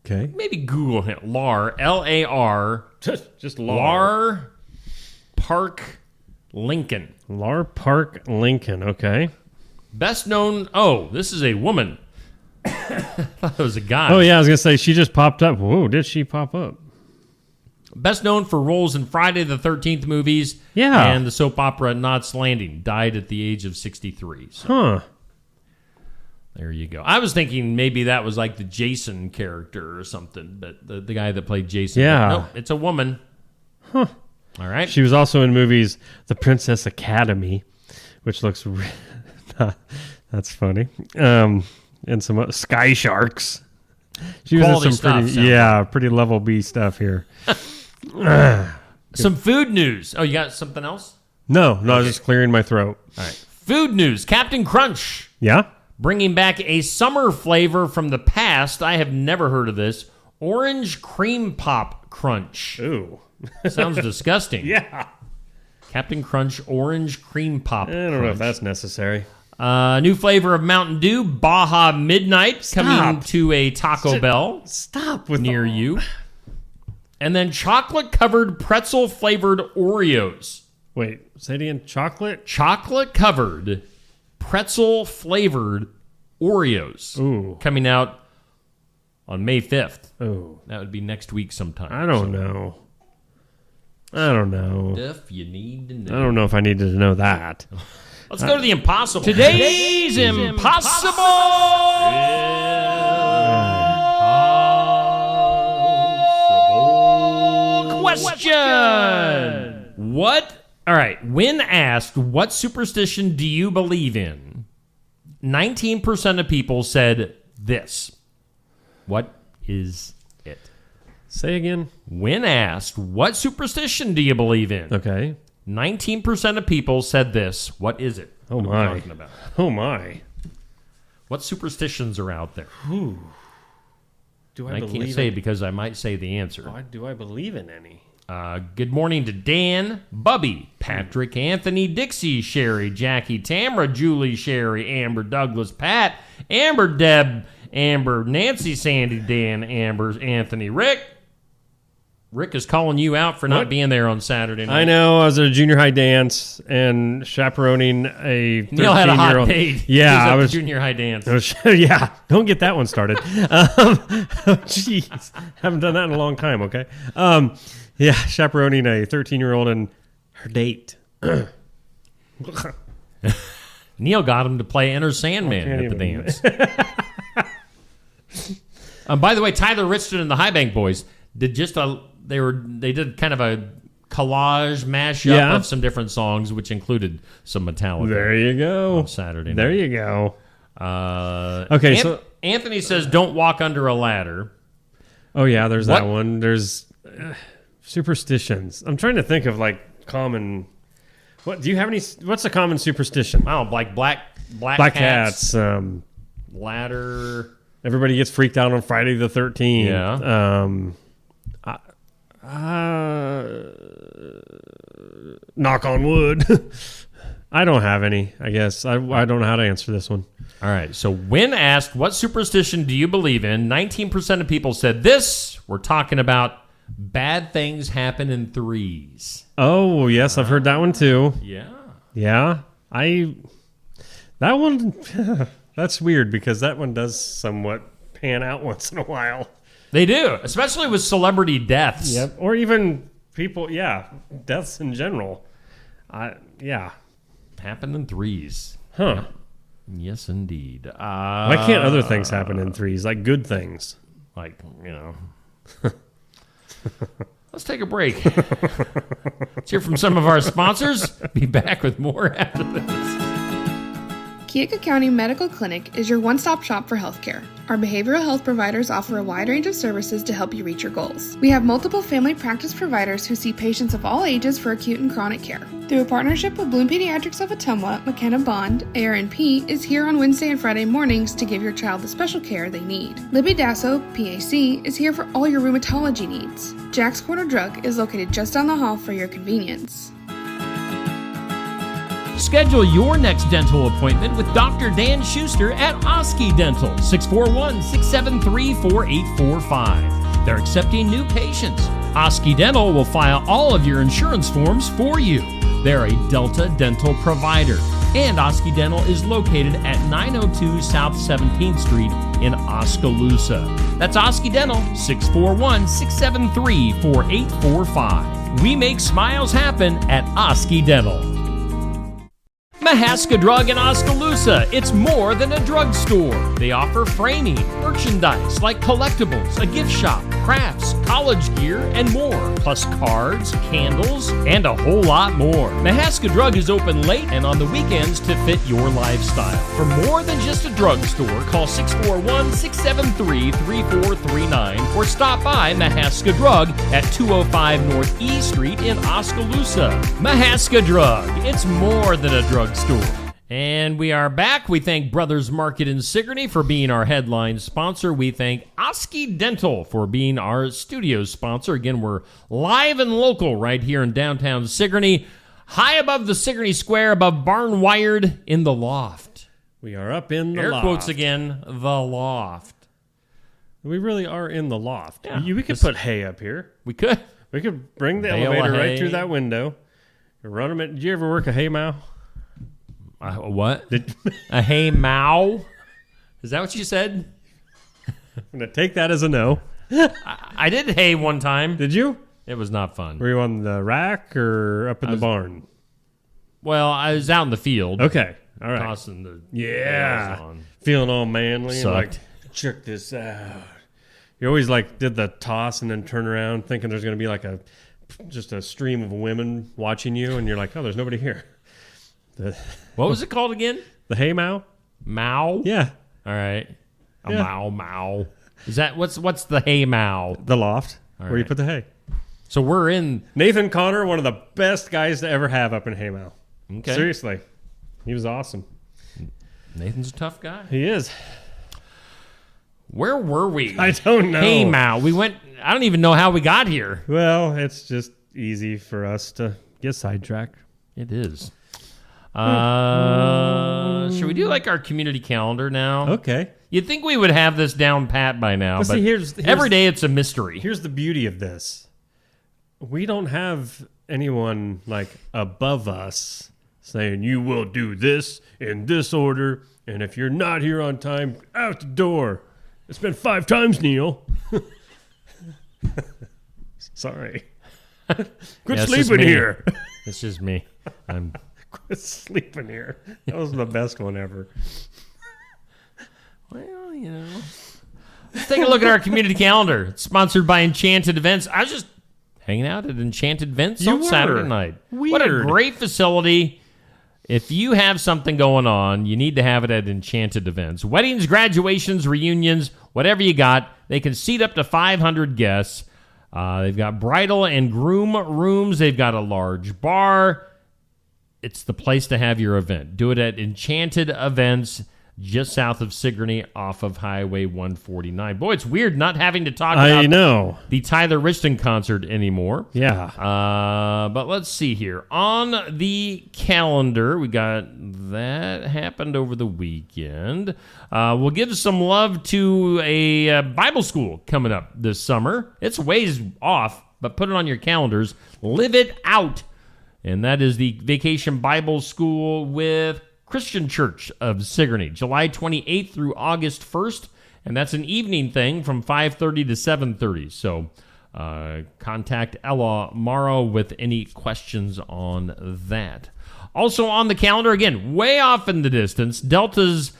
Okay. Maybe Google him. Lar, L-A-R. Just Lar Park Lincoln. Lar Park Lincoln, okay. Best known... Oh, this is a woman. I thought it was a guy. Oh, yeah, I was going to say, she just popped up. Whoa, did she pop up? Best known for roles in Friday the 13th movies and the soap opera Knots Landing. Died at the age of 63. So. Huh. There you go. I was thinking maybe that was like the Jason character or something, but the guy that played Jason. Yeah. Nope, it's a woman. Huh. All right. She was also in movies The Princess Academy, which looks... that's funny. And some Sky Sharks. She was Quality in some stuff, pretty level B stuff here. Some food news. Oh, you got something else? No, I was just clearing my throat. All right. Food news. Captain Crunch. Yeah? Bringing back a summer flavor from the past. I have never heard of this. Orange Cream Pop Crunch. Ooh. Sounds disgusting. Yeah. Captain Crunch Orange Cream Pop I don't know if that's necessary. New flavor of Mountain Dew, Baja Midnight, coming to a Taco Bell. Stop with near you. And then chocolate-covered pretzel-flavored Oreos. Wait, say it again. Chocolate? Chocolate-covered pretzel-flavored Oreos. Ooh. Coming out on May 5th. Ooh. That would be next week sometime. I don't know. Stuff you need to know. I don't know if I needed to know that. Let's go to the impossible. Today's impossible question. What? All right. When asked, what superstition do you believe in? 19% of people said this. What is it? Say again. When asked, what superstition do you believe in? Okay. 19% of people said this. What is it? Oh, what my. are we talking about? Oh, my. What superstitions are out there? Do I can't say because I might say the answer. Do I believe in any? Good morning to Dan, Bubby, Patrick, Anthony, Dixie, Sherry, Jackie, Tamara, Julie, Sherry, Amber, Douglas, Pat, Amber, Deb, Amber, Nancy, Sandy, Dan, Amber, Anthony, Rick. Rick is calling you out for not being there on Saturday night. I know. I was at a junior high dance and chaperoning a 13-year-old. Neil had a hot date. Yeah, I was at junior high dance. Yeah, don't get that one started. Jeez, haven't done that in a long time. Okay. Yeah, chaperoning a 13-year-old and her date. Neil got him to play Enter Sandman at the dance. By the way, Tyler Richardson and the High Bank Boys did they did kind of a collage mashup of some different songs, which included some Metallica. There you go. On Saturday night. There you go. Okay, so Anthony says, "Don't walk under a ladder." Oh yeah, there's that one. There's superstitions. I'm trying to think of like common. What do you have any? What's a common superstition? Oh, like black cats. Ladder. Everybody gets freaked out on Friday the 13th. Yeah. Knock on wood. I don't have any, I guess. I don't know how to answer this one. All right. So when asked, what superstition do you believe in? 19% of people said this. We're talking about bad things happen in threes. Oh, yes. I've heard that one too. Yeah. Yeah. That one, that's weird because that one does somewhat pan out once in a while. They do, especially with celebrity deaths. Yep. Or even people, deaths in general. Happen in threes. Huh. Yes, indeed. Why can't other things happen in threes, like good things? Like, Let's take a break. Let's hear from some of our sponsors. Be back with more after this. Keokuk County Medical Clinic is your one-stop shop for healthcare. Our behavioral health providers offer a wide range of services to help you reach your goals. We have multiple family practice providers who see patients of all ages for acute and chronic care. Through a partnership with Bloom Pediatrics of Ottumwa, McKenna Bond, ARNP, is here on Wednesday and Friday mornings to give your child the special care they need. Libby Dasso, PAC, is here for all your rheumatology needs. Jack's Corner Drug is located just down the hall for your convenience. Schedule your next dental appointment with Dr. Dan Schuster at Oski Dental, 641-673-4845. They're accepting new patients. Oski Dental will file all of your insurance forms for you. They're a Delta dental provider. And Oski Dental is located at 902 South 17th Street in Oskaloosa. That's Oski Dental, 641-673-4845. We make smiles happen at Oski Dental. Mahaska Drug in Oskaloosa. It's more than a drugstore. They offer framing, merchandise like collectibles, a gift shop, crafts, college gear, and more, plus cards, candles, and a whole lot more. Mahaska Drug is open late and on the weekends to fit your lifestyle. For more than just a drugstore, call 641-673-3439 or stop by Mahaska Drug at 205 North E Street in Oskaloosa. Mahaska Drug, it's more than a drugstore. And we are back. We thank Brothers Market in Sigourney for being our headline sponsor. We thank Oski Dental for being our studio sponsor. Again, we're live and local right here in downtown Sigourney, high above the Sigourney Square, above Barn Wired in the loft. We are up in the Air loft. quotes again, the loft. We really are in the loft. Yeah. We could put hay up here. We could. We could bring the Bale elevator of right hay. through that window. Run them. Did you ever work a hay mow? What? A hay mow? Is that what you said? I'm going to take that as a no. I did hay one time. Did you? It was not fun. Were you on the rack or up in the barn? Well, I was out in the field. Okay. All right. Tossing the Yeah. bales on. Feeling all manly. And like, Sucked. check this out. You always like did the toss and then turn around thinking there's going to be like just a stream of women watching you. And you're like, oh, there's nobody here. What was it called again? The hay mow? Mow? Yeah. All right. A Yeah. mow. Is that what's the hay mow? The loft. All Where you right. put the hay. So we're in. Nathan Connor, one of the best guys to ever have up in Haymow. Okay. Seriously. He was awesome. Nathan's a tough guy. He is. Where were we? I don't know. Hey, Mao. We went. I don't even know how we got here. Well, it's just easy for us to get sidetracked. It is. Should we do like our community calendar now? Okay. You'd think we would have this down pat by now, But but see, here's every day it's a mystery. Here's the beauty of this. We don't have anyone like above us saying you will do this in this order, and if you're not here on time, out the door. It's been 5 times, Neil. Sorry. Quit Yeah, it's just sleeping me. here. It's just me. I'm Quit sleeping here. That was the best one ever. Well, you know. Let's take a look at our community calendar. It's sponsored by Enchanted Events. I was just hanging out at Enchanted Events You on were. Saturday night. What a Weird. great facility. If you have something going on, you need to have it at Enchanted Events. Weddings, graduations, reunions, whatever you got, they can seat up to 500 guests. They've got bridal and groom rooms. They've got a large bar. It's the place to have your event. Do it at Enchanted Events, just south of Sigourney, off of Highway 149. Boy, it's weird not having to talk about I know. the Tyler Richton concert anymore. Yeah. But let's see here. On the calendar, we got that happened over the weekend. We'll give some love to a Bible school coming up this summer. It's ways off, but put it on your calendars. Live It Out. And that is the Vacation Bible School with Christian Church of Sigourney, July 28th through August 1st. And that's an evening thing from 5:30 to 7:30. So contact Ella Morrow with any questions on that. Also on the calendar, again, way off in the distance, Delta's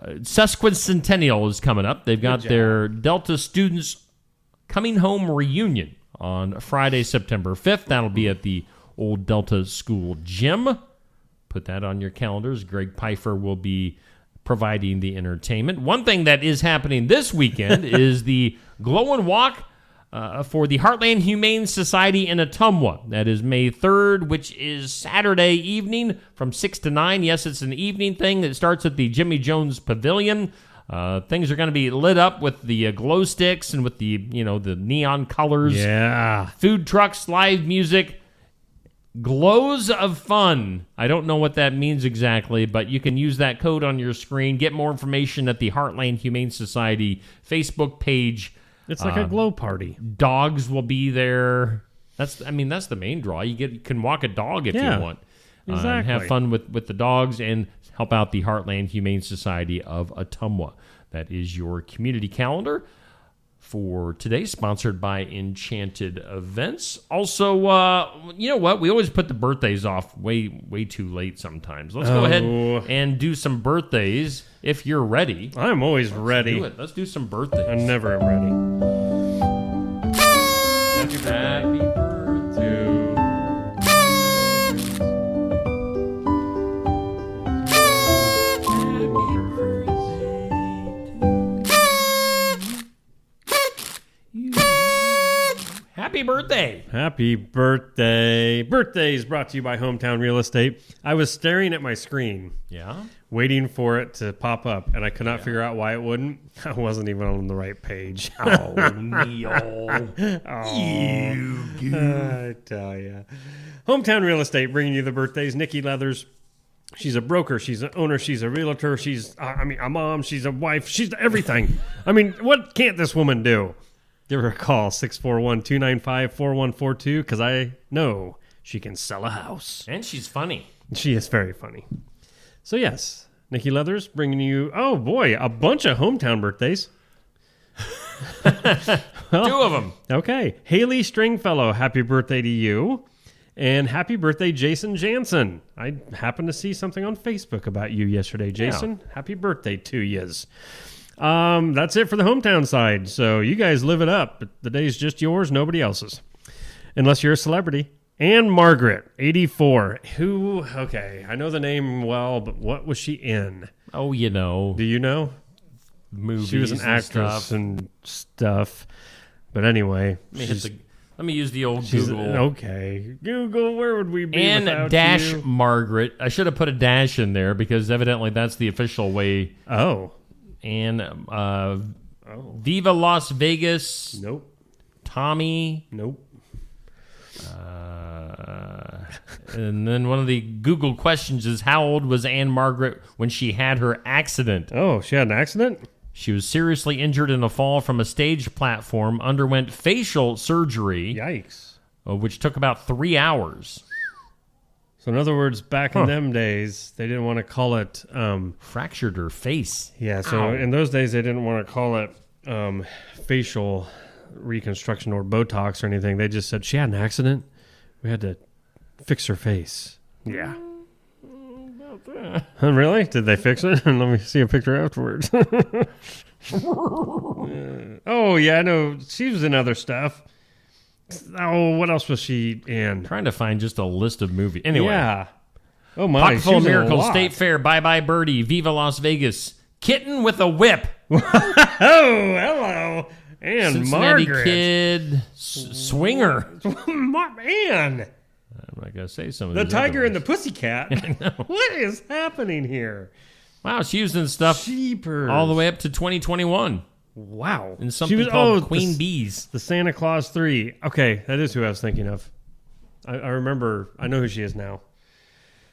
sesquicentennial is coming up. They've got their Delta Students Coming Home Reunion on Friday, September 5th. That'll be at the old Delta School Gym. Put that on your calendars. Greg Pfeiffer will be providing the entertainment. One thing that is happening this weekend is the Glow and Walk for the Heartland Humane Society in Ottumwa. That is May 3rd, which is Saturday evening from 6 to 9. Yes, it's an evening thing that starts at the Jimmy Jones Pavilion. Things are going to be lit up with the glow sticks and with the neon colors. Yeah. Food trucks, live music. Glows of fun. I don't know what that means exactly, but you can use that code on your screen. Get more information at the Heartland Humane Society Facebook page. It's like a glow party. Dogs will be there. That's the main draw. You can walk a dog if you want. And Exactly. have fun with the dogs and help out the Heartland Humane Society of Ottumwa. That is your community calendar for today, sponsored by Enchanted Events. Also, you know what? We always put the birthdays off way too late sometimes. Let's go ahead and do some birthdays if you're ready. I'm always ready. Do it. Let's do some birthdays. I never am ready. Happy birthday. Happy birthday. Birthday is brought to you by Hometown Real Estate. I was staring at my screen. Yeah? Waiting for it to pop up, and I could not figure out why it wouldn't. I wasn't even on the right page. Oh, Neil. I tell ya. Hometown Real Estate bringing you the birthdays. Nikki Leathers. She's a broker. She's an owner. She's a realtor. She's, a mom. She's a wife. She's everything. What can't this woman do? Give her a call, 641-295-4142, because I know she can sell a house. And she's funny. She is very funny. So, yes, Nikki Leathers bringing you, oh boy, a bunch of hometown birthdays. Well, 2 of them. Okay. Haley Stringfellow, happy birthday to you. And happy birthday, Jason Jansen. I happened to see something on Facebook about you yesterday, Jason. Yeah. Happy birthday to yous. That's it for the hometown side. So you guys live it up. The day's just yours, nobody else's. Unless you're a celebrity. And Margaret, 84. Who, okay, I know the name well, but what was she in? Oh, you know. Do you know? Movies. She was an actress and stuff. But anyway. Let me use the old Google. Okay. Google, where would we be without dash you? Margaret. I should have put a dash in there because evidently that's the official way. Oh. And Viva Las Vegas. Nope. Tommy. Nope. And then one of the Google questions is, how old was Anne Margaret when she had her accident? Oh, she had an accident? She was seriously injured in a fall from a stage platform, underwent facial surgery. Yikes. Which took about 3 hours. So in other words, back in them days, they didn't want to call it... fractured her face. Yeah, so in those days, they didn't want to call it facial reconstruction or Botox or anything. They just said, she had an accident. We had to fix her face. Yeah. Really? Did they fix it? Let me see a picture afterwards. Oh, yeah, I know. She was in other stuff. Oh, what else was she in? Trying to find just a list of movies. Anyway. Yeah. Oh, my. Pocketful of Miracles, State Fair, Bye Bye Birdie, Viva Las Vegas, Kitten with a Whip. Oh, hello. And Cincinnati Margaret. Kid, Swinger. Man. I'm not going to say some of The these Tiger other and the Pussycat. What is happening here? Wow, she was in stuff all the way up to 2021. Wow. In something called Queen Bees. The Santa Claus 3. Okay, that is who I was thinking of. I remember. I know who she is now.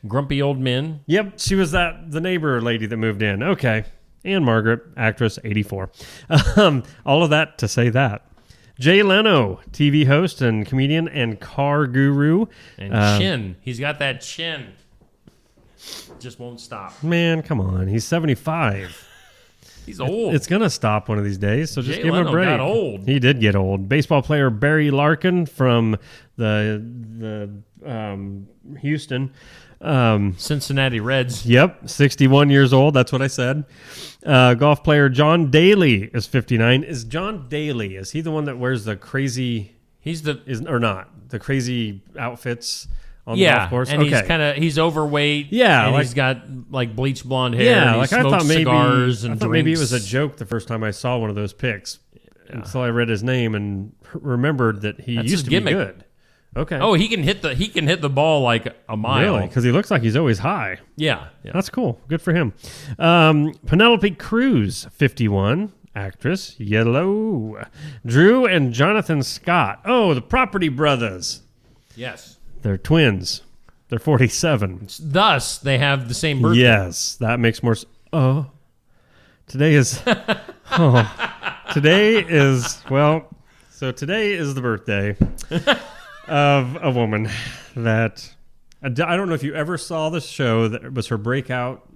Grumpy Old Men. Yep, she was the neighbor lady that moved in. Okay. And Margaret, actress, 84. All of that to say that. Jay Leno, TV host and comedian and car guru. And chin. He's got that chin. Just won't stop. Man, come on. He's 75. He's old. It's going to stop one of these days, so just Jay give him a Leno break. got old. He did get old. Baseball player Barry Larkin from the Houston. Cincinnati Reds. Yep, 61 years old. That's what I said. Golf player John Daly is 59. Is John Daly, is he the one that wears the crazy... the crazy outfits on the golf course? And he's overweight. Yeah. And he's got like bleached blonde hair. Yeah, and he smokes cigars and drinks. Maybe it was a joke the first time I saw one of those pics. Yeah. Until I read his name and remembered that he used to be good. Okay. Oh, he can hit the ball like a mile. Really? Because he looks like he's always high. Yeah. That's cool. Good for him. Penelope Cruz, 51, actress, yellow. Drew and Jonathan Scott. Oh, the Property Brothers. Yes. They're twins. They're 47. Thus, they have the same birthday. Yes, that makes more sense. Oh, today is... today is the birthday of a woman that I don't know if you ever saw this show that was her breakout.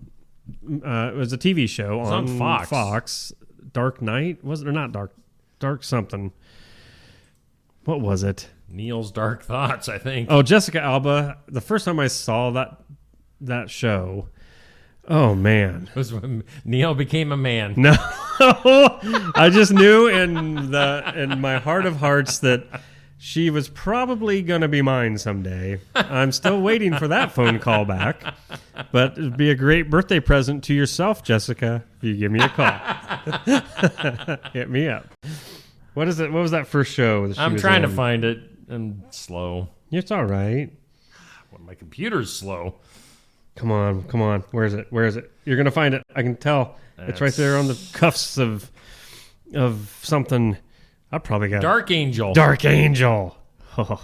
It was a TV show on Fox. Dark Knight, was it or not? Dark something. What was it? Neil's Dark Thoughts, I think. Oh, Jessica Alba. The first time I saw that show, oh man, it was when Neil became a man. No, I just knew in my heart of hearts that she was probably going to be mine someday. I'm still waiting for that phone call back. But it'd be a great birthday present to yourself, Jessica, if you give me a call. Hit me up. What is it? What was that first show? That she I'm was trying to on? find it. I'm slow. It's all right. Well, my computer's slow. Come on. Where is it? You're gonna find it. I can tell. It's right there on the cuffs of something. I probably got Dark Angel. Dark Angel. Oh.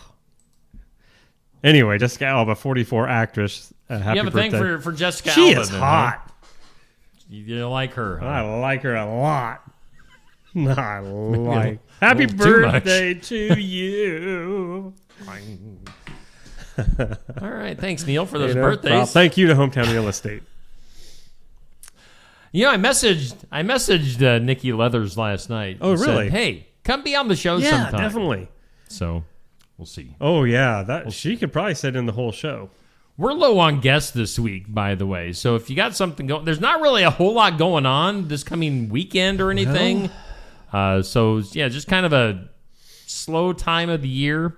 Anyway, Jessica Alba, 44 actress. Happy you have a birthday. thing for Jessica She Alba. is then, hot. Huh? You like her. Huh? I like her a lot. I like. A Happy little too much. birthday to you. All right. Thanks, Neil, for those No birthdays. problem. Thank you to Hometown Real Estate. You know, I messaged Nikki Leathers last night. Oh, and said, really? hey, come be on the show Yeah, sometime. definitely. So, we'll see. Oh yeah, she could probably sit in the whole show. We're low on guests this week, by the way. So if you got something going, there's not really a whole lot going on this coming weekend or anything. So yeah, just kind of a slow time of the year.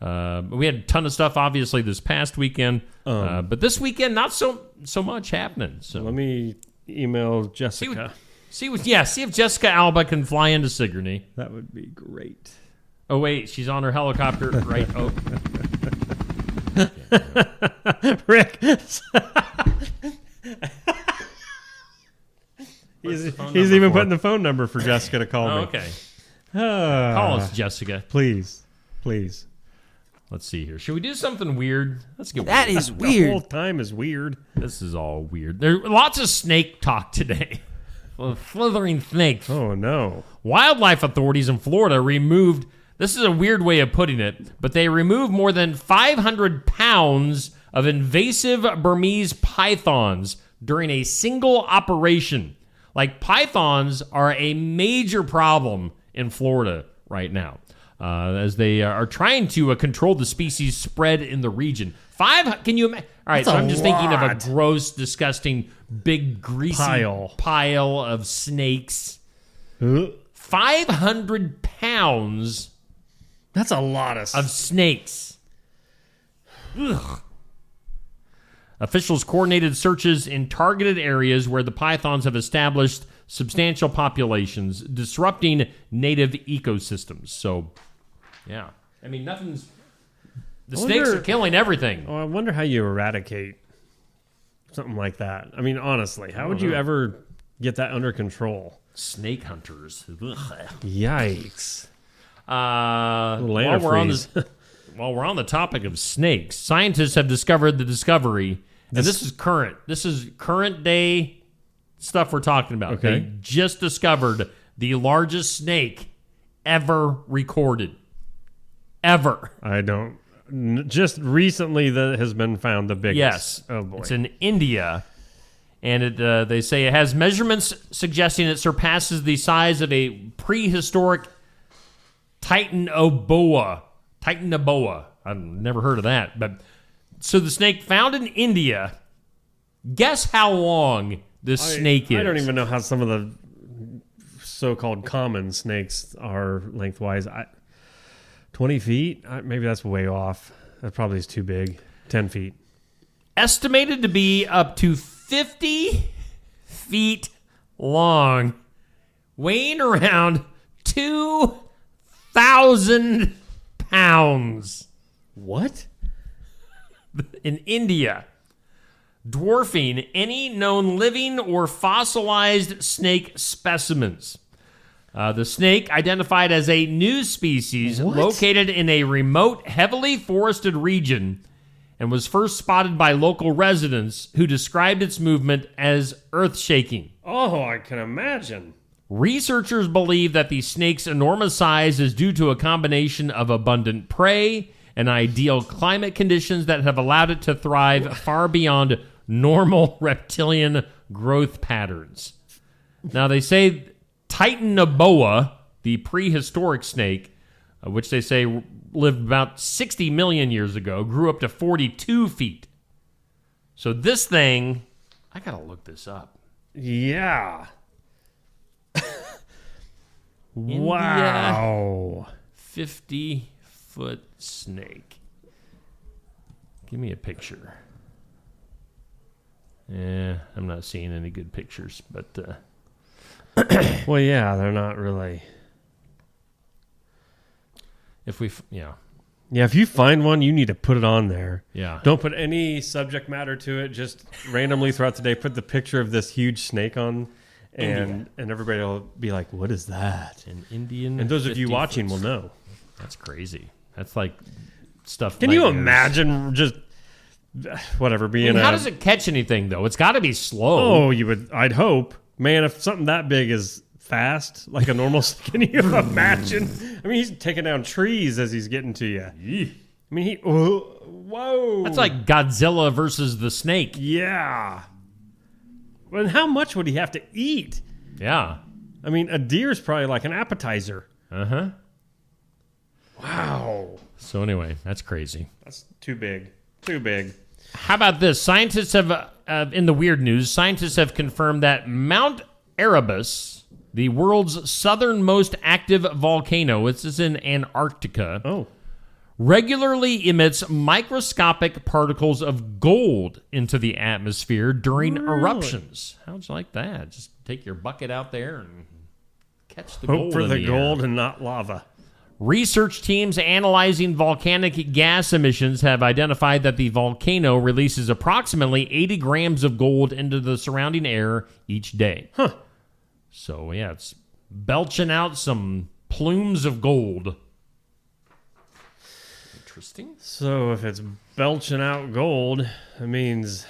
We had a ton of stuff, obviously, this past weekend, but this weekend not so much happening. So let me email Jessica. See if Jessica Alba can fly into Sigourney. That would be great. Oh wait, she's on her helicopter, right? Oh. Rick. he's even putting the phone number for Jessica to call me. Okay. Call us, Jessica. Please. Let's see here. Should we do something weird? Let's get That weird. is weird. The whole time is weird. This is all weird. There's lots of snake talk today. Slithering snakes. Oh, no. Wildlife authorities in Florida removed, this is a weird way of putting it, but they removed more than 500 pounds of invasive Burmese pythons during a single operation. Like, pythons are a major problem in Florida right now, as they are trying to control the species spread in the region. Can you imagine? All right, That's so I'm just thinking of a lot. gross, disgusting, big, greasy pile of snakes. 500 pounds. That's a lot of snakes. Ugh. Officials coordinated searches in targeted areas where the pythons have established substantial populations, disrupting native ecosystems. So, yeah. I mean, the snakes are killing everything. Oh, I wonder how you eradicate something like that. I mean, honestly, how would you ever get that under control? Snake hunters. Ugh. Yikes. While we're on the topic of snakes, scientists have discovered the discovery, and this is current. This is current day stuff we're talking about. Okay. They just discovered the largest snake ever recorded. Ever. Just recently that has been found the biggest. Yes. Oh, boy. It's in India. And they say it has measurements suggesting it surpasses the size of a prehistoric Titanoboa. I've never heard of that. But so the snake found in India. Guess how long this snake is? I don't even know how some of the so-called common snakes are lengthwise. 20 feet? Maybe that's way off. That probably is too big. 10 feet. Estimated to be up to 50 feet long, weighing around 2,000 pounds. What? In India, dwarfing any known living or fossilized snake specimens. The snake, identified as a new species, located in a remote, heavily forested region, and was first spotted by local residents who described its movement as earth-shaking. Oh, I can imagine. Researchers believe that the snake's enormous size is due to a combination of abundant prey and ideal climate conditions that have allowed it to thrive far beyond normal reptilian growth patterns. Now, they say Titanoboa, the prehistoric snake, which they say lived about 60 million years ago, grew up to 42 feet. So this thing, I gotta look this up. Yeah. India, Wow. 50-foot snake. Give me a picture. Yeah, I'm not seeing any good pictures, but well, yeah, they're not really. Yeah, if you find one, you need to put it on there. Yeah. Don't put any subject matter to it. Just randomly throughout the day, put the picture of this huge snake on, and everybody will be like, "What is that?" An Indian. And those of you 50 watching foot. will know. That's crazy. That's like stuff. Can you nightmares. imagine just whatever being? How does it catch anything though? It's got to be slow. Oh, you would. I'd hope, man. If something that big is fast, like a normal snake, can you imagine? I mean, he's taking down trees as he's getting to you. I mean, whoa. That's like Godzilla versus the snake. Yeah. But how much would he have to eat? Yeah. I mean, a deer's probably like an appetizer. Uh-huh. Wow. So anyway, that's crazy. That's too big. Too big. How about this? Scientists have, in the weird news, scientists have confirmed that Mount Erebus, the world's southernmost active volcano, this is in Antarctica, regularly emits microscopic particles of gold into the atmosphere during eruptions. How'd you like that? Just take your bucket out there and catch the gold. Hope for in the gold air. and not lava. Research teams analyzing volcanic gas emissions have identified that the volcano releases approximately 80 grams of gold into the surrounding air each day. Huh. So, yeah, it's belching out some plumes of gold. Interesting. So if it's belching out gold, it means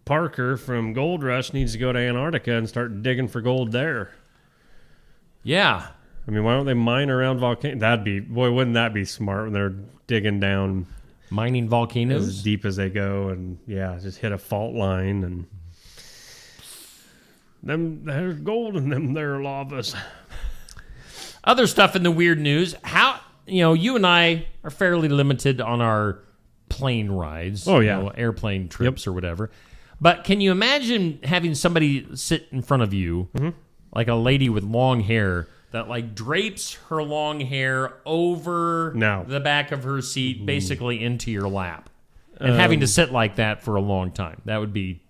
Parker from Gold Rush needs to go to Antarctica and start digging for gold there. Yeah. I mean, why don't they mine around volcanoes? Wouldn't that be smart when they're digging down, mining volcanoes as deep as they go, and just hit a fault line and there's gold in them there lavas. Other stuff in the weird news. How you and I are fairly limited on our plane rides. Oh yeah, airplane trips or whatever. But can you imagine having somebody sit in front of you, like a lady with long hair, that like drapes her long hair over the back of her seat, basically into your lap, and having to sit like that for a long time? That would be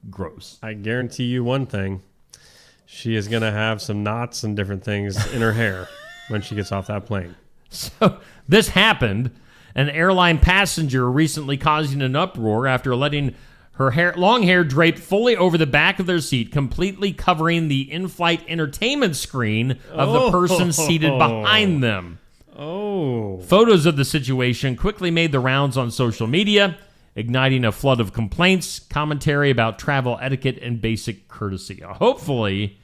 gross. I guarantee you one thing: she is going to have some knots and different things in her hair when she gets off that plane. So this happened. An airline passenger recently causing an uproar after letting her long hair draped fully over the back of their seat, completely covering the in-flight entertainment screen of the person seated behind them. Photos of the situation quickly made the rounds on social media, igniting a flood of complaints, commentary about travel etiquette, and basic courtesy. Hopefully,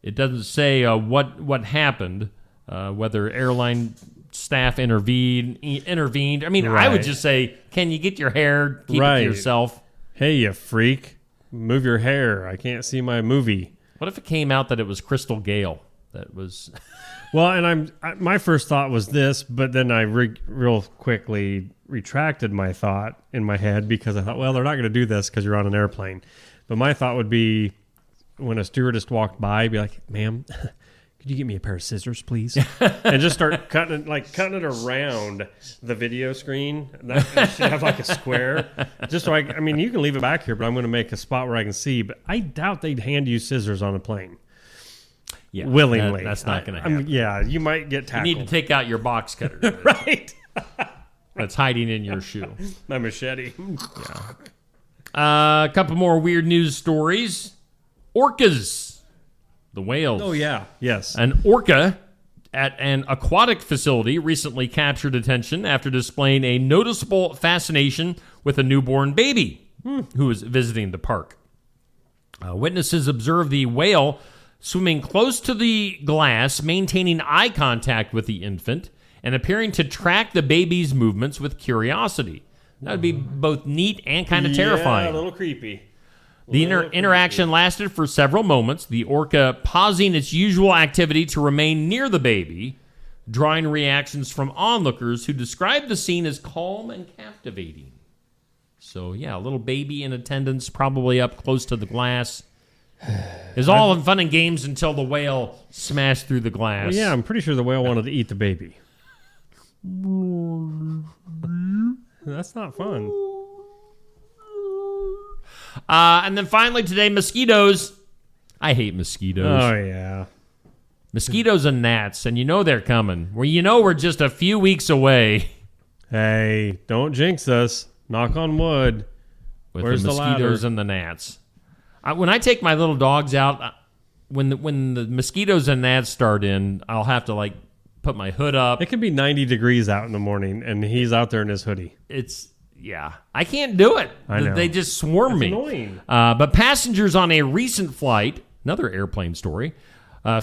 it doesn't say what happened, whether airline staff intervened. I mean, I would just say, can you get your hair, keep it to yourself? Hey, you freak. Move your hair. I can't see my movie. What if it came out that it was Crystal Gale? That was... Well, and my first thought was this, but then I real quickly retracted my thought in my head because I thought, well, they're not going to do this because you're on an airplane. But my thought would be, when a stewardess walked by, be like, ma'am, could you get me a pair of scissors, please? And just start cutting it around the video screen. That should have like a square. Just so I mean, you can leave it back here, but I'm going to make a spot where I can see. But I doubt they'd hand you scissors on a plane. Yeah, willingly. That's not going to happen. You might get tackled. You need to take out your box cutter. Right. That's hiding in your shoe. My machete. Yeah. A couple more weird news stories. Orcas. The whales. Oh, yeah. Yes. An orca at an aquatic facility recently captured attention after displaying a noticeable fascination with a newborn baby who was visiting the park. Witnesses observed the whale swimming close to the glass, maintaining eye contact with the infant, and appearing to track the baby's movements with curiosity. That would be both neat and kind of terrifying. Yeah, a little creepy. The interaction lasted for several moments, the orca pausing its usual activity to remain near the baby, drawing reactions from onlookers who described the scene as calm and captivating. So, yeah, a little baby in attendance, probably up close to the glass. It's all in fun and games until the whale smashed through the glass. Well, yeah, I'm pretty sure the whale wanted to eat the baby. That's not fun. And then finally today, mosquitoes. I hate mosquitoes. Oh, yeah. Mosquitoes and gnats, and you know they're coming. Well, you know we're just a few weeks away. Hey, don't jinx us. Knock on wood. With Where's the mosquitoes ladder? and the gnats. When I take my little dogs out, when the mosquitoes and gnats start in, I'll have to like put my hood up. It could be 90 degrees out in the morning, and he's out there in his hoodie. I can't do it. I know. They just swarm me. Annoying. But passengers on a recent flight, another airplane story,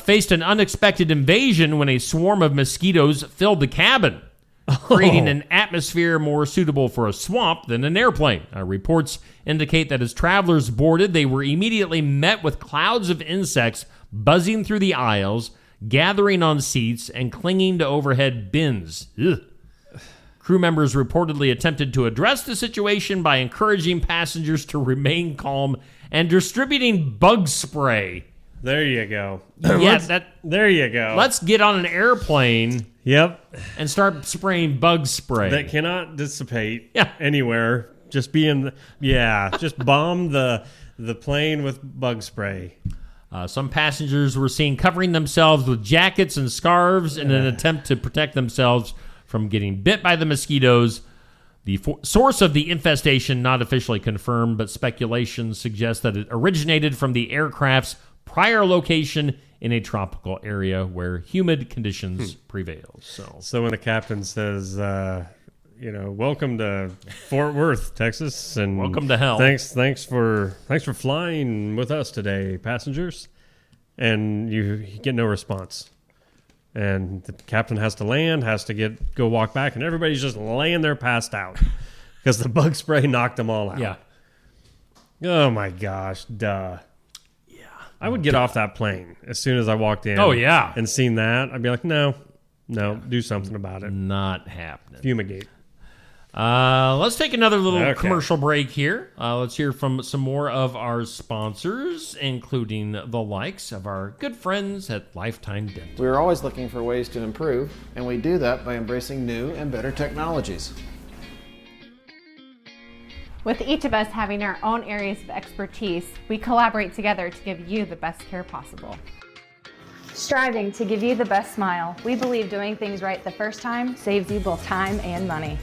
faced an unexpected invasion when a swarm of mosquitoes filled the cabin, creating an atmosphere more suitable for a swamp than an airplane. Reports indicate that as travelers boarded, they were immediately met with clouds of insects buzzing through the aisles, gathering on seats, and clinging to overhead bins. Ugh. Crew members reportedly attempted to address the situation by encouraging passengers to remain calm and distributing bug spray. There you go. There you go. Let's get on an airplane. Yep. And start spraying bug spray. That cannot dissipate anywhere. Just just bomb the plane with bug spray. Some passengers were seen covering themselves with jackets and scarves in an attempt to protect themselves from getting bit by the mosquitoes. The source of the infestation not officially confirmed, but speculation suggests that it originated from the aircraft's prior location in a tropical area where humid conditions prevail. So when the captain says, welcome to Fort Worth, Texas, and welcome to hell. Thanks for flying with us today, passengers, and you get no response. And the captain has to land, go walk back, and everybody's just laying there passed out because the bug spray knocked them all out. Yeah. Oh my gosh, duh. Yeah. I would get off that plane as soon as I walked in. Oh, yeah. And seen that, I'd be like, no, do something about it. Not happening. Fumigate. Let's take another little commercial break here. Let's hear from some more of our sponsors, including the likes of our good friends at Lifetime Dental. We're always looking for ways to improve, and we do that by embracing new and better technologies. With each of us having our own areas of expertise, we collaborate together to give you the best care possible. Striving to give you the best smile, we believe doing things right the first time saves you both time and money.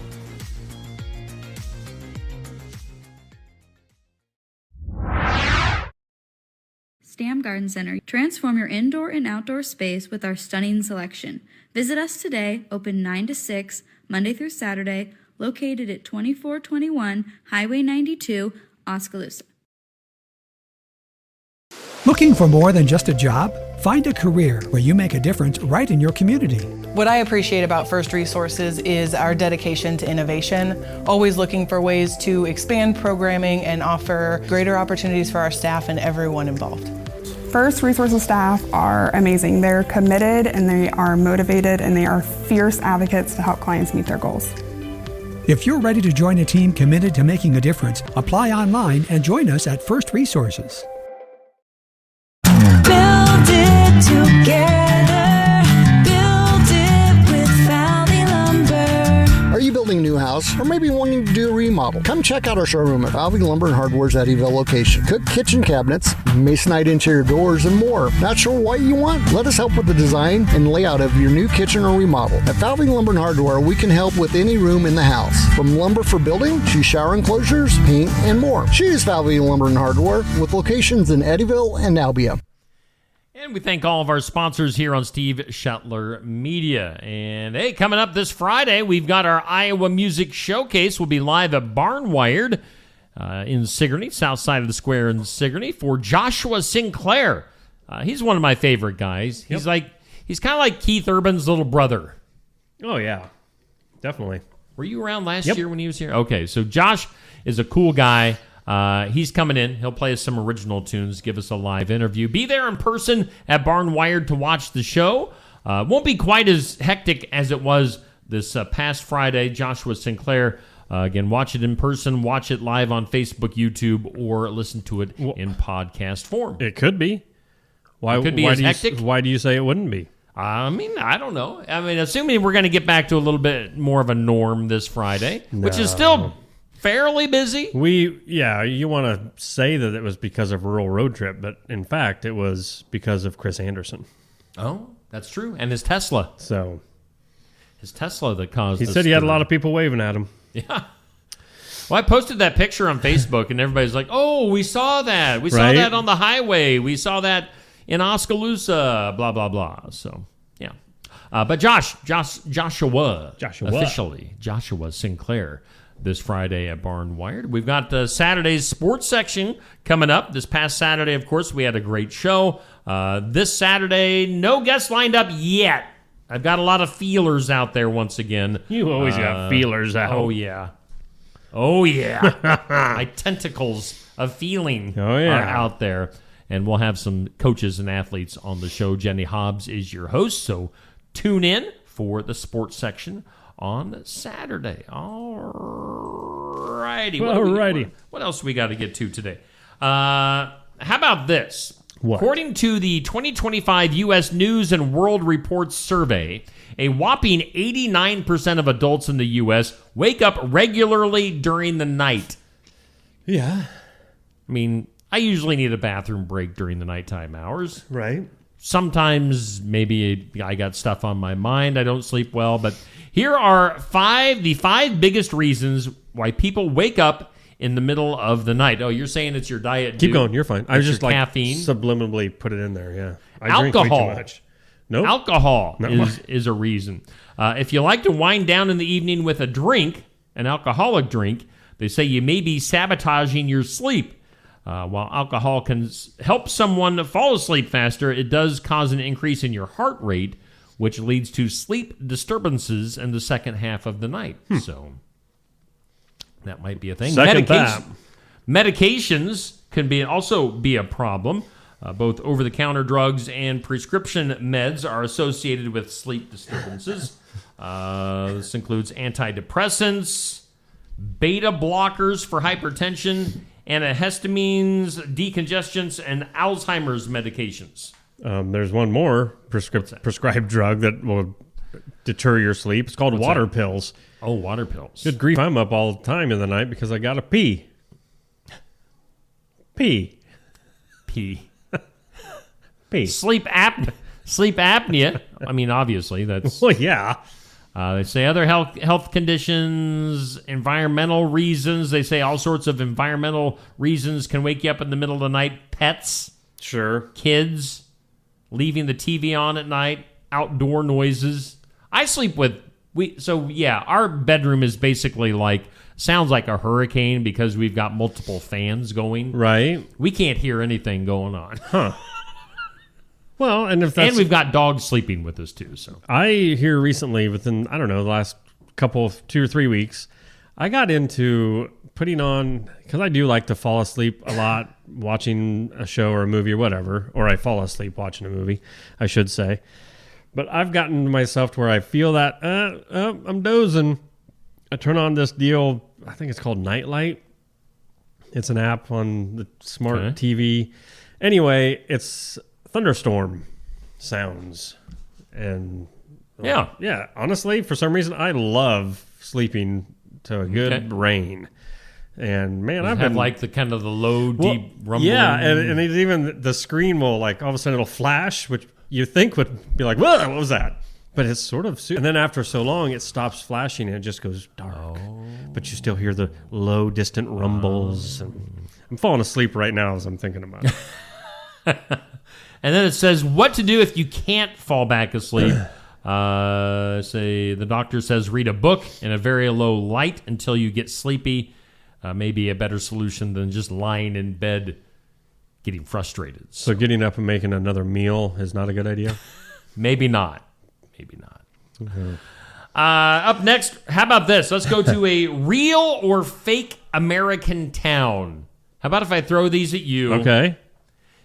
Stam Garden Center. Transform your indoor and outdoor space with our stunning selection. Visit us today, open 9 to 6, Monday through Saturday, located at 2421 Highway 92, Oskaloosa. Looking for more than just a job? Find a career where you make a difference right in your community. What I appreciate about First Resources is our dedication to innovation, always looking for ways to expand programming and offer greater opportunities for our staff and everyone involved. First Resources staff are amazing. They're committed and they are motivated and they are fierce advocates to help clients meet their goals. If you're ready to join a team committed to making a difference, apply online and join us at First Resources. Build it together. Build it with Valley Lumber. Are you building a new house or maybe wanting to do a remodel? Come check out our showroom at Valley Lumber and Hardware's Eddyville location. Cook kitchen cabinets, masonite interior doors, and more. Not sure what you want? Let us help with the design and layout of your new kitchen or remodel. At Valley Lumber and Hardware, we can help with any room in the house, from lumber for building to shower enclosures, paint, and more. Choose Valley Lumber and Hardware with locations in Eddyville and Albia. And we thank all of our sponsors here on Steve Shetler Media. And hey, coming up this Friday, we've got our Iowa Music Showcase. We'll be live at Barnwired in Sigourney, south side of the square in Sigourney, for Joshua Sinclair. He's one of my favorite guys. He's he's kind of like Keith Urban's little brother. Oh, yeah. Definitely. Were you around last year when he was here? Okay, so Josh is a cool guy. He's coming in. He'll play us some original tunes, give us a live interview. Be there in person at Barnwired to watch the show. Won't be quite as hectic as it was this past Friday. Joshua Sinclair, again, watch it in person, watch it live on Facebook, YouTube, or listen to it in podcast form. It could be. Why, it could be as hectic. Why do you say it wouldn't be? I mean, I don't know. I mean, assuming we're going to get back to a little bit more of a norm this Friday, which is still fairly busy. You want to say that it was because of Rural Road Trip, but in fact, it was because of Chris Anderson. Oh, That's true. And his Tesla. So his Tesla that caused. He said he had a lot of people waving at him. Yeah. Well, I posted that picture on Facebook, and everybody's like, "Oh, we saw that. We saw that on the highway. We saw that in Oskaloosa. Blah blah blah." So yeah. But Joshua officially Joshua Sinclair this Friday at Barn Wired. We've got Saturday's sports section coming up. This past Saturday, of course, we had a great show. This Saturday, no guests lined up yet. I've got a lot of feelers out there once again. You always got feelers out. Oh, yeah. Oh, yeah. My tentacles of feeling are out there. And we'll have some coaches and athletes on the show. Jenny Hobbs is your host, so tune in for the sports section on Saturday. All righty. What else we got to get to today? How about this? What? According to the 2025 U.S. News and World Report survey, a whopping 89% of adults in the U.S. wake up regularly during the night. Yeah. I mean, I usually need a bathroom break during the nighttime hours. Right. Sometimes maybe I got stuff on my mind. I don't sleep well. But here are the five biggest reasons why people wake up in the middle of the night. Oh, you're saying it's your diet. Keep going. You're fine. I was just like caffeine. Subliminally put it in there. Yeah. I Alcohol. drink way too much. Nope. Alcohol No. is a reason. If you like to wind down in the evening with a drink, an alcoholic drink, they say you may be sabotaging your sleep. While alcohol can help someone fall asleep faster, it does cause an increase in your heart rate, which leads to sleep disturbances in the second half of the night. So that might be a thing. Medications can also be a problem. Both over-the-counter drugs and prescription meds are associated with sleep disturbances. This includes antidepressants, beta blockers for hypertension, antihistamines, decongestants, and Alzheimer's medications. There's one more prescribed drug that will deter your sleep. It's called water pills. Oh, water pills. Good grief, I'm up all the time in the night because I got to pee. Pee. Sleep apnea. I mean, obviously, that's... Well, yeah. They say other health conditions, environmental reasons. They say all sorts of environmental reasons can wake you up in the middle of the night. Pets. Sure. Kids. Leaving the TV on at night. Outdoor noises. I sleep with... our bedroom is basically sounds like a hurricane because we've got multiple fans going. Right. We can't hear anything going on. Huh. Well, and we've got dogs sleeping with us too. So I hear recently, within the last couple of 2 or 3 weeks, I got into putting on, because I do like to fall asleep a lot watching a show or a movie or whatever, or I fall asleep watching a movie, I should say. But I've gotten myself to where I feel that I'm dozing. I turn on this deal. I think it's called Nightlight. It's an app on the smart TV. Anyway, it's thunderstorm sounds. And yeah, honestly, for some reason, I love sleeping to a good rain. And man, I've been the kind of the low, deep rumbling. Yeah, and it's even the screen will all of a sudden it'll flash, which you think would be like, whoa, what was that? But it's sort of, and then after so long, it stops flashing and it just goes dark. But you still hear the low, distant rumbles. And I'm falling asleep right now as I'm thinking about it. And then it says what to do if you can't fall back asleep. Say the doctor says read a book in a very low light until you get sleepy. Maybe a better solution than just lying in bed getting frustrated. So getting up and making another meal is not a good idea? Maybe not. Mm-hmm. Up next, how about this? Let's go to a real or fake American town. How about if I throw these at you? Okay.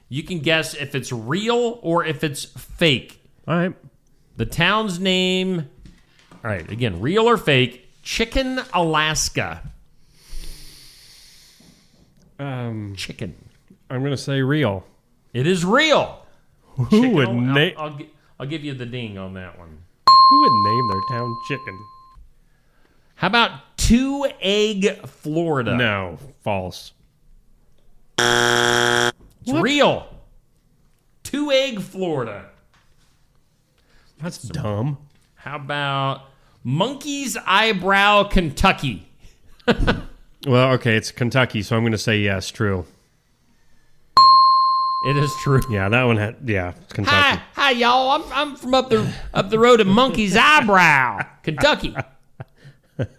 You can guess if it's real or if it's fake. All right. The town's name, all right, again, real or fake, Chicken, Alaska. Chicken. I'm going to say real. It is real. Who would name... I'll give you the ding on that one. Who would name their town Chicken? How about Two Egg, Florida? No, false. It's real. Two Egg, Florida. That's dumb. How about Monkey's Eyebrow, Kentucky? Well, okay, it's Kentucky, so I'm going to say yes, true. It is true. Yeah, that one had, it's Kentucky. Hi, y'all. I'm from up the road at Monkey's Eyebrow, Kentucky. Let's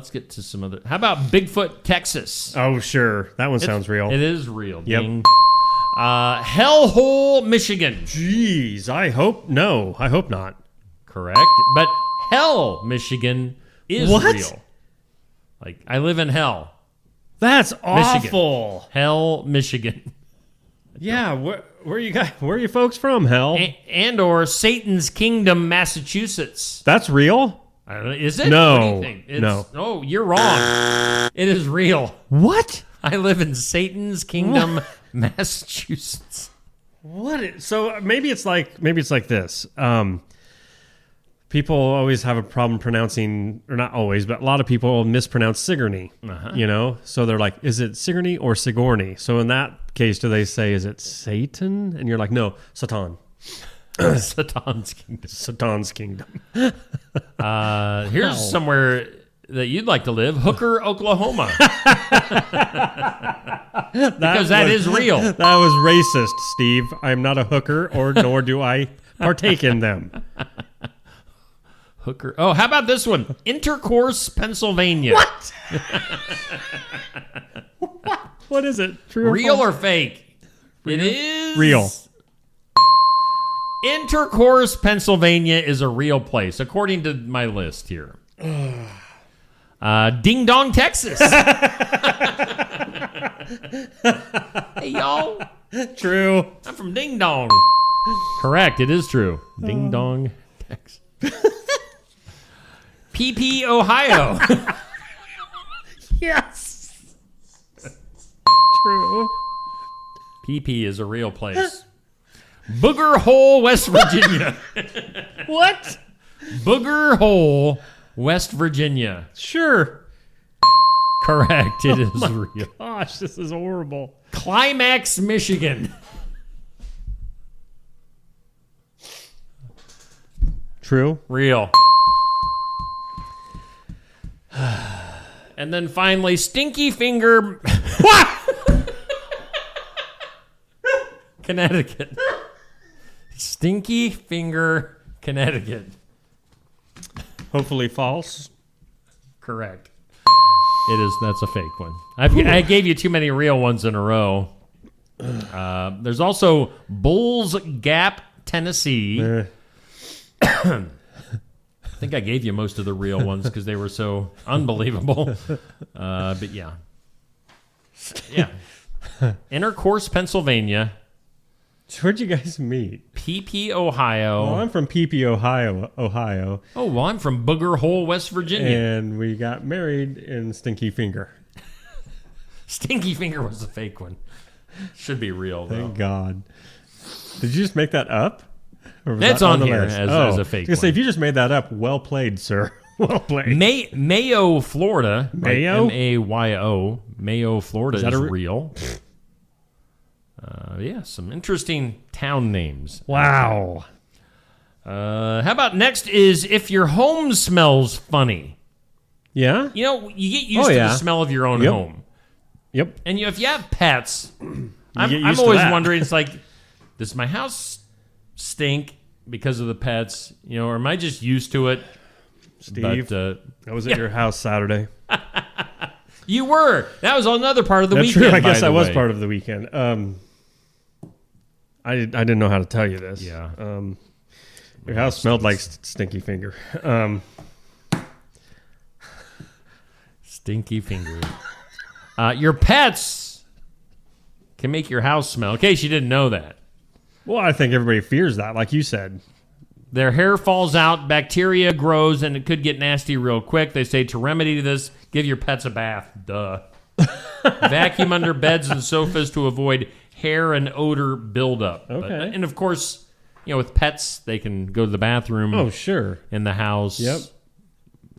get to some other. How about Bigfoot, Texas? Oh, sure. That one sounds real. It is real. Yep. Ding. Hellhole, Michigan. Jeez, I hope not. Correct. But Hell, Michigan is What? real. Like, I live in hell. That's Michigan. awful. Hell, Michigan. Yeah, where are you folks from, Hell? And or Satan's Kingdom, Massachusetts. That's real? Is it? No. What do you think? No. Oh, you're wrong. It is real. What? I live in Satan's Kingdom, Massachusetts. What? So maybe it's like this. People always have a problem pronouncing, or not always, but a lot of people mispronounce Sigourney. You know, so they're like, is it Sigourney or Sigourney? So in that case, do they say, is it Satan? And you're like, no, Satan. Satan's Kingdom. Satan's Kingdom. Here's somewhere that you'd like to live, Hooker, Oklahoma. Because that is real. That was racist, Steve. I'm not a hooker, nor do I partake in them. Hooker. Oh, how about this one? Intercourse, Pennsylvania. What? What is it? True Real false? or fake? It is real. Intercourse, Pennsylvania is a real place, according to my list here. Ding Dong, Texas. Hey, y'all. True. I'm from Ding Dong. Correct. It is true. Ding Dong, Texas. PP, Ohio. Yes. True. PP is a real place. Booger Hole, West Virginia. What? Booger Hole, West Virginia. Sure. Correct. It is real. Gosh, this is horrible. Climax, Michigan. True. Real. And then finally, Stinky Finger. What? Connecticut. Stinky Finger, Connecticut. Hopefully false. Correct. It is. That's a fake one. I gave you too many real ones in a row. There's also Bulls Gap, Tennessee. I think I gave you most of the real ones because they were so unbelievable. But yeah. Intercourse, Pennsylvania. So where'd you guys meet? PP, Ohio. Well, I'm from PP, Ohio. Oh, well, I'm from Booger Hole, West Virginia. And we got married in Stinky Finger. Stinky Finger was the fake one. Should be real, though. Thank God. Did you just make that up? Or was That's that on the here list? as a fake I was gonna say, one. if you just made that up, well played, sir. Well played. Mayo, Florida. Mayo? Like Mayo. Mayo, Florida Is that real. Yeah, some interesting town names. Wow. How about next is if your home smells funny. Yeah? You know, you get used to the smell of your own home. Yep. And if you have pets, I'm get used to always that. wondering, it's like, does my house stink because of the pets? You know, or am I just used to it? Steve, But, I was at your house Saturday. You were. That was another part of the That's weekend. true. I guess by I the was way. part of the weekend. I didn't know how to tell you this. Yeah. Your house smelled like Stinky Finger. Stinky Finger. Your pets can make your house smell. In case you didn't know that. Well, I think everybody fears that, like you said. Their hair falls out, bacteria grows, and it could get nasty real quick. They say to remedy this, give your pets a bath. Duh. Vacuum under beds and sofas to avoid hair and odor buildup. Okay. And of course, you know, with pets, they can go to the bathroom. Oh, sure. In the house. Yep.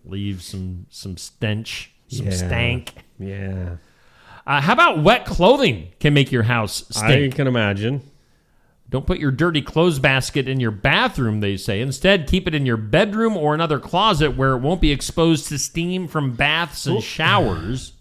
Leave some stench, some Yeah. stank. Yeah. How about wet clothing can make your house stink? I can imagine. Don't put your dirty clothes basket in your bathroom, they say. Instead, keep it in your bedroom or another closet where it won't be exposed to steam from baths and showers.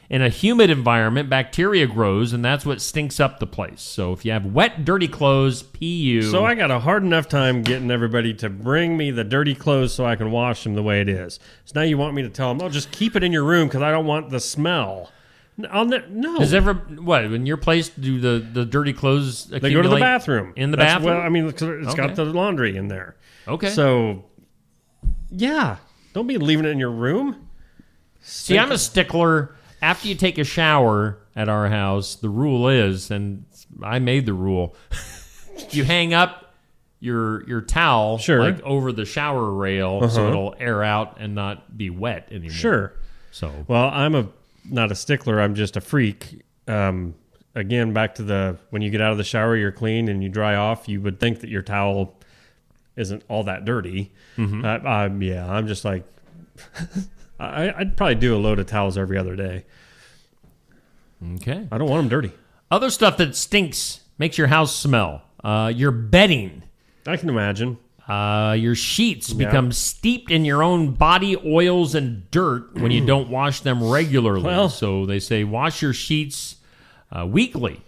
In a humid environment, bacteria grows, and that's what stinks up the place. So if you have wet, dirty clothes, PU. So I got a hard enough time getting everybody to bring me the dirty clothes so I can wash them the way it is. So now you want me to tell them, oh, just keep it in your room because I don't want the smell. No. Does ever, what, in your place, do the dirty clothes accumulate? They go to the bathroom. In the bathroom? Well, I mean, it's got the laundry in there. Okay. So, yeah. Don't be leaving it in your room. See, I'm a stickler. After you take a shower at our house, the rule is, and I made the rule, you hang up your towel like over the shower rail so it'll air out and not be wet anymore. Sure. So, well, I'm not a stickler. I'm just a freak. Again, back to when you get out of the shower, you're clean and you dry off. You would think that your towel isn't all that dirty. Mm-hmm. Yeah, I'm just like... I'd probably do a load of towels every other day. Okay. I don't want them dirty. Other stuff that stinks, makes your house smell. Your bedding. I can imagine. Your sheets become steeped in your own body oils and dirt when you don't wash them regularly. Well, so they say wash your sheets weekly.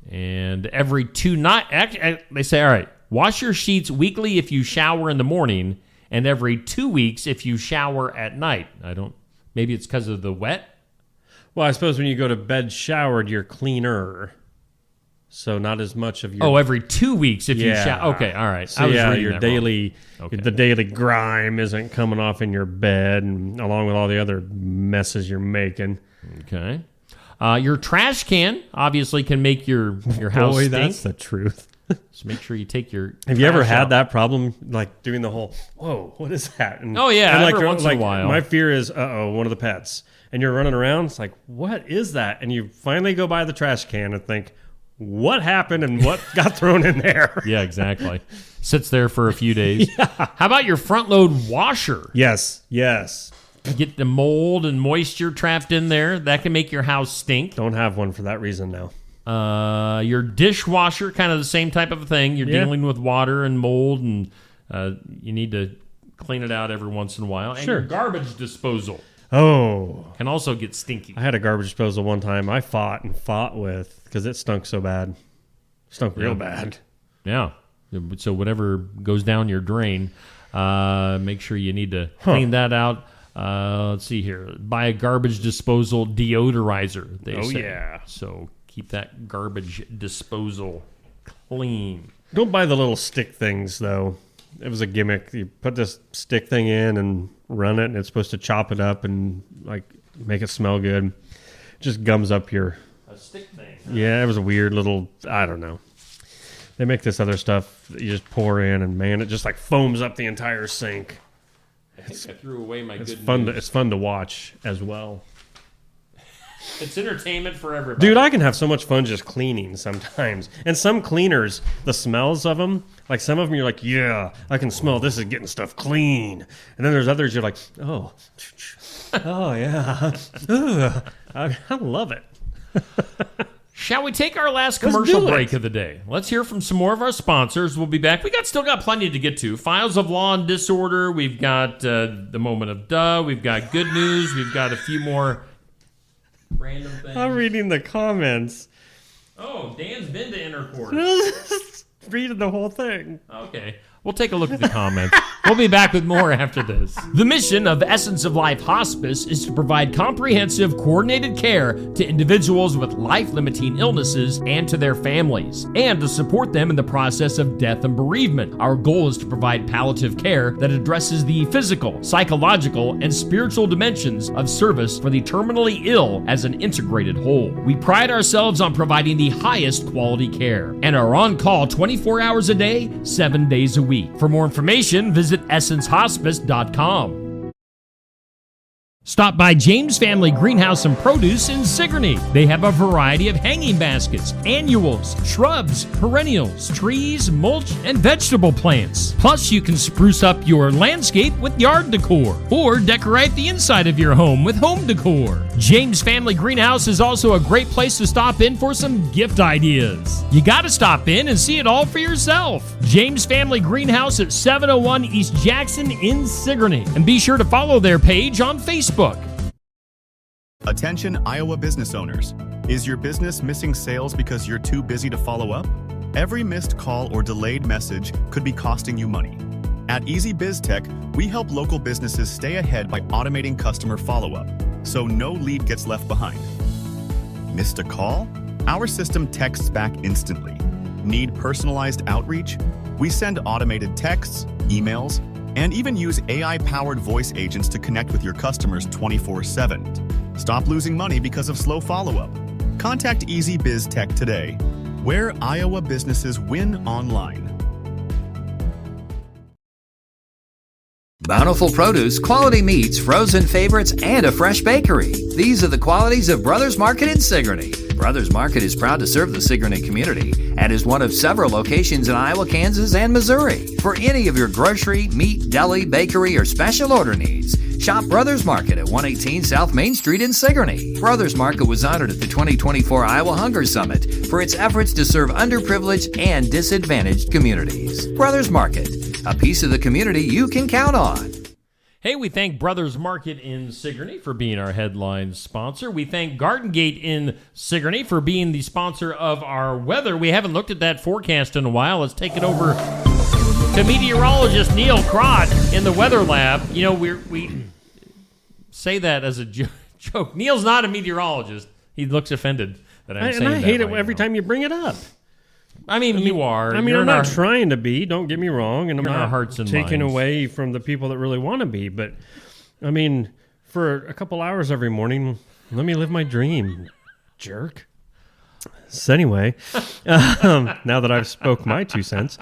And every 2 nights. They say, all right, wash your sheets weekly if you shower in the morning, and every 2 weeks if you shower at night. Maybe it's because of the wet? Well, I suppose when you go to bed showered, you're cleaner. So not as much of your... Oh, every 2 weeks if you shower. Okay, all right. So your daily... The daily grime isn't coming off in your bed, and along with all the other messes you're making. Okay. Your trash can obviously can make your house stink. That's the truth. Just make sure you take your... Have you ever had that problem, like doing the whole, whoa, what is that? And, every once in a while. My fear is, one of the pets. And you're running around, it's like, what is that? And you finally go by the trash can and think, what happened and what got thrown in there? Yeah, exactly. Sits there for a few days. How about your front load washer? Yes. Get the mold and moisture trapped in there. That can make your house stink. Don't have one for that reason now. Your dishwasher, kind of the same type of thing. You're dealing with water and mold, and you need to clean it out every once in a while. And your garbage disposal can also get stinky. I had a garbage disposal one time I fought with because it stunk so bad. Stunk real bad. Yeah. So whatever goes down your drain, make sure you need to clean that out. Let's see here. Buy a garbage disposal deodorizer, they say. Yeah. So keep that garbage disposal clean. Don't buy the little stick things, though. It was a gimmick. You put this stick thing in and run it, and it's supposed to chop it up and like make it smell good. It just gums up your... A stick thing. Yeah, it was a weird little... I don't know. They make this other stuff that you just pour in, and man, it just like foams up the entire sink. I think I threw away my good news. It's fun to watch as well. It's entertainment for everybody. Dude, I can have so much fun just cleaning sometimes. And some cleaners, the smells of them, like some of them you're like, yeah, I can smell this is getting stuff clean. And then there's others you're like, oh yeah. I love it. Shall we take our last commercial break of the day? Let's hear from some more of our sponsors. We'll be back. Still got plenty to get to. Files of Law and Disorder. We've got the Moment of Duh. We've got Good News. We've got a few more random things. I'm reading the comments. Oh, Dan's been to Intercourse. Reading the whole thing. Okay. We'll take a look at the comments. We'll be back with more after this. The mission of Essence of Life Hospice is to provide comprehensive, coordinated care to individuals with life-limiting illnesses and to their families, and to support them in the process of death and bereavement. Our goal is to provide palliative care that addresses the physical, psychological, and spiritual dimensions of service for the terminally ill as an integrated whole. We pride ourselves on providing the highest quality care and are on call 24 hours a day, 7 days a week. For more information, visit essencehospice.com. Stop by James Family Greenhouse and Produce in Sigourney. They have a variety of hanging baskets, annuals, shrubs, perennials, trees, mulch, and vegetable plants. Plus, you can spruce up your landscape with yard decor or decorate the inside of your home with home decor. James Family Greenhouse is also a great place to stop in for some gift ideas. You got to stop in and see it all for yourself. James Family Greenhouse at 701 East Jackson in Sigourney. And be sure to follow their page on Facebook. Attention Iowa business owners. Is your business missing sales because you're too busy to follow up? Every missed call or delayed message could be costing you money. At Easy Biz Tech, we help local businesses stay ahead by automating customer follow-up, so no lead gets left behind. Missed a call? Our system texts back instantly. Need personalized outreach? We send automated texts, emails, and even use AI-powered voice agents to connect with your customers 24/7. Stop losing money because of slow follow-up. Contact Easy Biz Tech today, where Iowa businesses win online. Bountiful produce, quality meats, frozen favorites, and a fresh bakery. These are the qualities of Brothers Market in Sigourney. Brothers Market is proud to serve the Sigourney community and is one of several locations in Iowa, Kansas, and Missouri. For any of your grocery, meat, deli, bakery, or special order needs, shop Brothers Market at 118 South Main Street in Sigourney. Brothers Market was honored at the 2024 Iowa Hunger Summit for its efforts to serve underprivileged and disadvantaged communities. Brothers Market, a piece of the community you can count on. Hey, we thank Brothers Market in Sigourney for being our headline sponsor. We thank Garden Gate in Sigourney for being the sponsor of our weather. We haven't looked at that forecast in a while. Let's take it over to meteorologist Neil Crott in the Weather Lab. You know, we say that as a joke. Neil's not a meteorologist. He looks offended that I'm saying that. And I hate it right every time you bring it up. I mean, you are. I mean, I'm not trying to be. Don't get me wrong, and I'm not hearts and taking minds away from the people that really want to be. But I mean, for a couple hours every morning, let me live my dream, jerk. So anyway, now that I've spoke my 2 cents,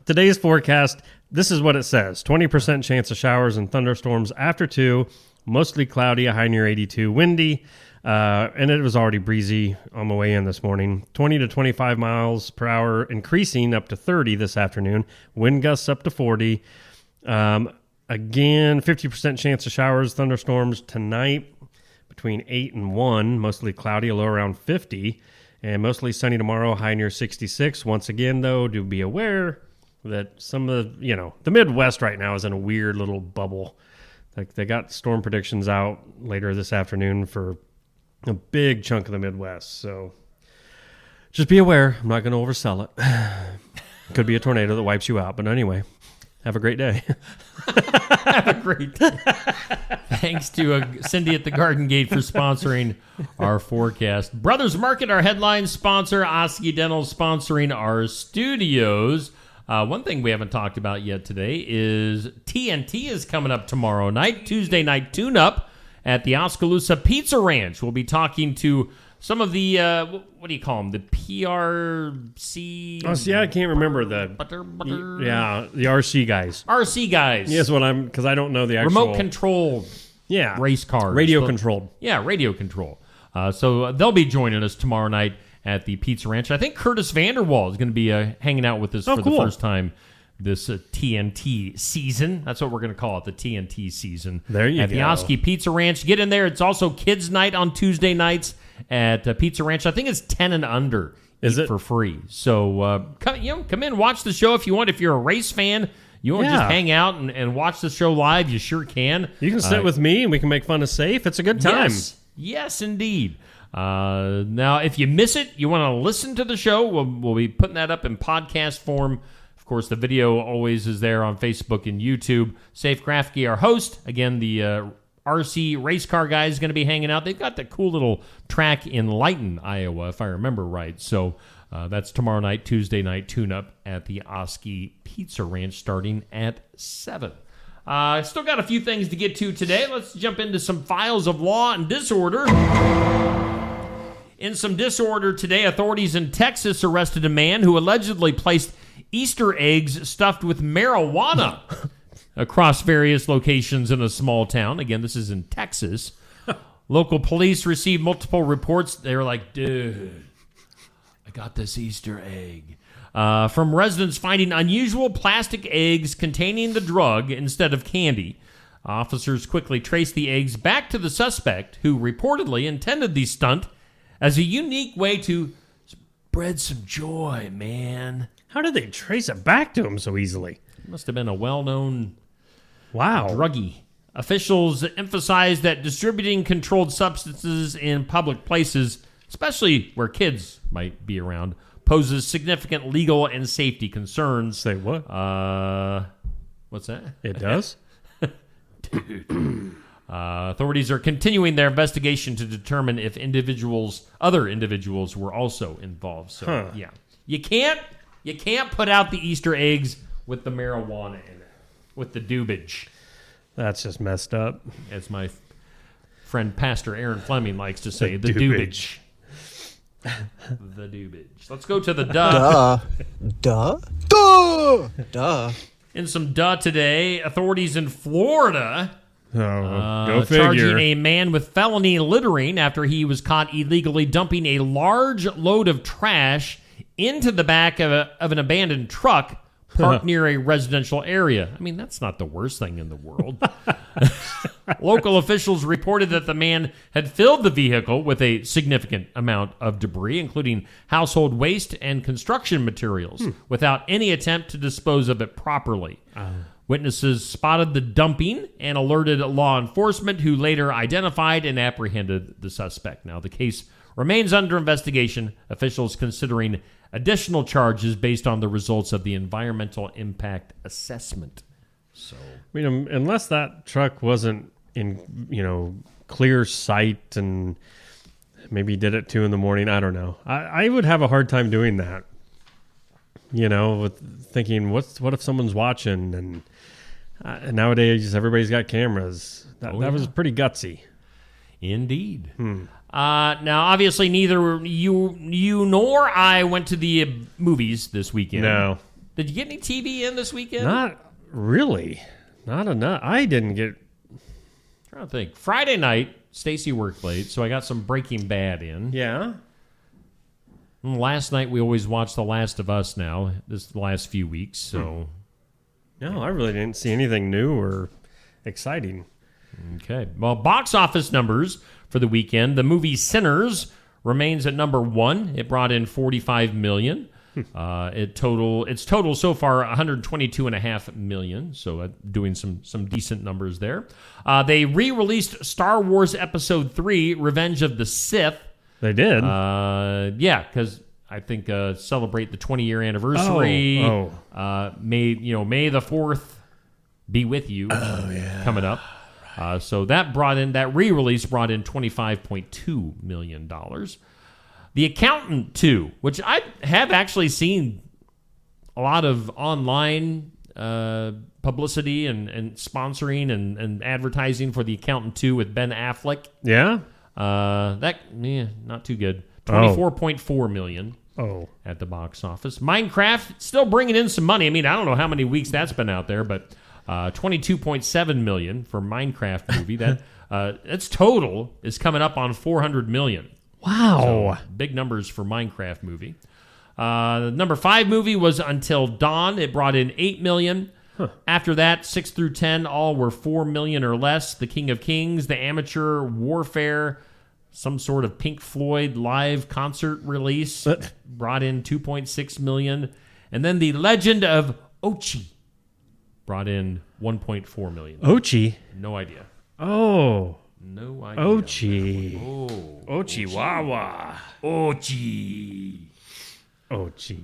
today's forecast. This is what it says: 20% chance of showers and thunderstorms after 2. Mostly cloudy, a high near 82, windy. And it was already breezy on the way in this morning. 20 to 25 miles per hour, increasing up to 30 this afternoon. Wind gusts up to 40. Again, 50% chance of showers, thunderstorms tonight between 8 and 1. Mostly cloudy, a low around 50. And mostly sunny tomorrow, high near 66. Once again, though, do be aware that some of the Midwest right now is in a weird little bubble. Like they got storm predictions out later this afternoon for a big chunk of the Midwest. So just be aware. I'm not going to oversell it. Could be a tornado that wipes you out. But anyway, have a great day. Have a great day. Thanks to Cindy at the Garden Gate for sponsoring our forecast. Brothers Market, our headline sponsor. Oski Dental sponsoring our studios. One thing we haven't talked about yet today is TNT is coming up tomorrow night, Tuesday night tune-up at the Oskaloosa Pizza Ranch. We'll be talking to some of the, what do you call them, the PRC? Oh, see, I can't remember the... Yeah, the RC guys. RC guys. Yes, because I don't know the actual... Remote-controlled race cars. Radio-controlled. Yeah, radio-controlled. So they'll be joining us tomorrow night at the Pizza Ranch. I think Curtis Vanderwall is going to be hanging out with us for the first time this TNT season. That's what we're going to call it, the TNT season. There you go. At the Oski Pizza Ranch. Get in there. It's also Kids Night on Tuesday nights at Pizza Ranch. I think it's 10 and under. Is it? For free. So come in, watch the show if you want. If you're a race fan, you want to just hang out and watch the show live, you sure can. You can sit with me and we can make fun of Safe. It's a good time. Yes, indeed. Now, if you miss it, you want to listen to the show, we'll be putting that up in podcast form. Of course, the video always is there on Facebook and YouTube. Safe Grafke, our host. Again, the RC race car guy is going to be hanging out. They've got that cool little track in Lighton, Iowa, if I remember right. So that's tomorrow night, Tuesday night tune-up at the Oski Pizza Ranch starting at 7. Still got a few things to get to today. Let's jump into some files of law and disorder. In some disorder today, authorities in Texas arrested a man who allegedly placed Easter eggs stuffed with marijuana across various locations in a small town. Again, this is in Texas. Local police received multiple reports. They were like, dude, I got this Easter egg. From residents finding unusual plastic eggs containing the drug instead of candy. Officers quickly traced the eggs back to the suspect, who reportedly intended the stunt as a unique way to spread some joy, man. How did they trace it back to him so easily? Must have been a well-known druggie. Officials emphasized that distributing controlled substances in public places, especially where kids might be around, poses significant legal and safety concerns. Say what? What's that? It does? Dude. Authorities are continuing their investigation to determine if other individuals were also involved. So, yeah. You can't put out the Easter eggs with the marijuana in it, with the doobage. That's just messed up. As my friend Pastor Aaron Fleming likes to say, the doobage. The doobage. Let's go to the duh. Duh. In some duh today, authorities in Florida go charging figure. a man with felony littering after he was caught illegally dumping a large load of trash into the back of an abandoned truck parked near a residential area. I mean, that's not the worst thing in the world. Local officials reported that the man had filled the vehicle with a significant amount of debris, including household waste and construction materials, without any attempt to dispose of it properly. Witnesses spotted the dumping and alerted law enforcement, who later identified and apprehended the suspect. Now, the case remains under investigation, officials considering additional charges based on the results of the environmental impact assessment. So, I mean, unless that truck wasn't in, clear sight and maybe did it 2 a.m, I don't know. I would have a hard time doing that. With thinking, what if someone's watching? And nowadays, everybody's got cameras. That was pretty gutsy. Indeed. Now, obviously, neither you nor I went to the movies this weekend. No. Did you get any TV in this weekend? Not really. Not enough. I didn't get... I'm trying to think. Friday night, Stacy worked late, so I got some Breaking Bad in. Yeah. And last night, we always watched The Last of Us now, this last few weeks, so... No, I really didn't see anything new or exciting. Okay. Well, box office numbers for the weekend. The movie Sinners remains at number 1. It brought in $45 million. Its total so far $122.5 million. So doing some decent numbers there. They re-released Star Wars Episode 3: Revenge of the Sith. They did. Yeah, because I think celebrate the 20-year anniversary. May the 4th be with you. Coming up. So that re-release brought in $25.2 million. The Accountant 2, which I have actually seen a lot of online publicity and sponsoring and advertising for The Accountant 2 with Ben Affleck. Yeah? Not too good. $24.4 million at the box office. Minecraft still bringing in some money. I mean, I don't know how many weeks that's been out there, but $22.7 million for Minecraft movie. That its total is coming up on $400 million. Wow. So, big numbers for Minecraft movie. The number 5 movie was Until Dawn. It brought in $8 million. After that, 6 through 10 all were $4 million or less. The King of Kings, The Amateur, Warfare, some sort of Pink Floyd live concert release brought in $2.6 million. And then The Legend of Ochi brought in $1.4 million. Ochi? No idea. Oh. No idea. Ochi. Oh. Ochiwawa. Ochi. Ochi.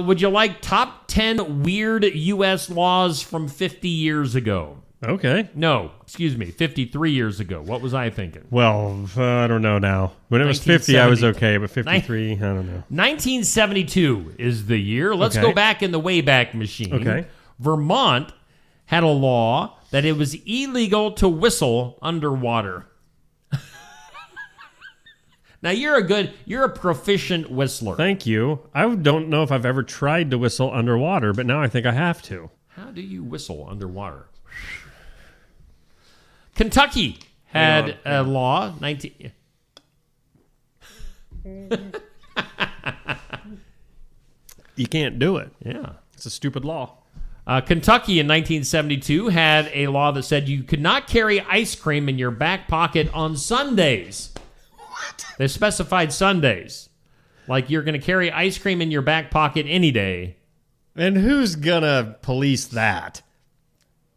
Would you like top 10 weird U.S. laws from 50 years ago? Okay. No, excuse me, 53 years ago. What was I thinking? Well, I don't know now. When it was 50, I was okay, but 53, I don't know. 1972 is the year. Let's go back in the Wayback Machine. Okay. Vermont had a law that it was illegal to whistle underwater. Now, you're a proficient whistler. Thank you. I don't know if I've ever tried to whistle underwater, but now I think I have to. How How do you whistle underwater? Kentucky had a law, You can't do it. Yeah. It's a stupid law. Kentucky in 1972 had a law that said you could not carry ice cream in your back pocket on Sundays. What? They specified Sundays. Like you're going to carry ice cream in your back pocket any day. And who's going to police that?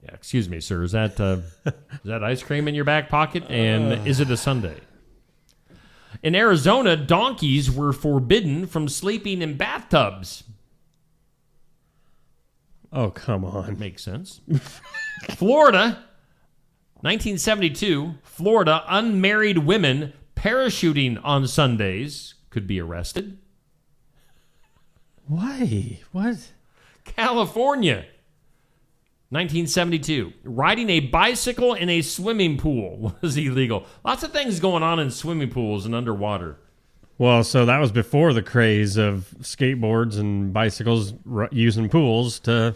Yeah, excuse me, sir. Is that ice cream in your back pocket? And is it a Sunday? In Arizona, donkeys were forbidden from sleeping in bathtubs. Oh, come on. Makes sense. Florida, 1972, Florida, unmarried women parachuting on Sundays could be arrested. Why? What? California, 1972, riding a bicycle in a swimming pool was illegal. Lots of things going on in swimming pools and underwater. Well, so that was before the craze of skateboards and bicycles using pools to,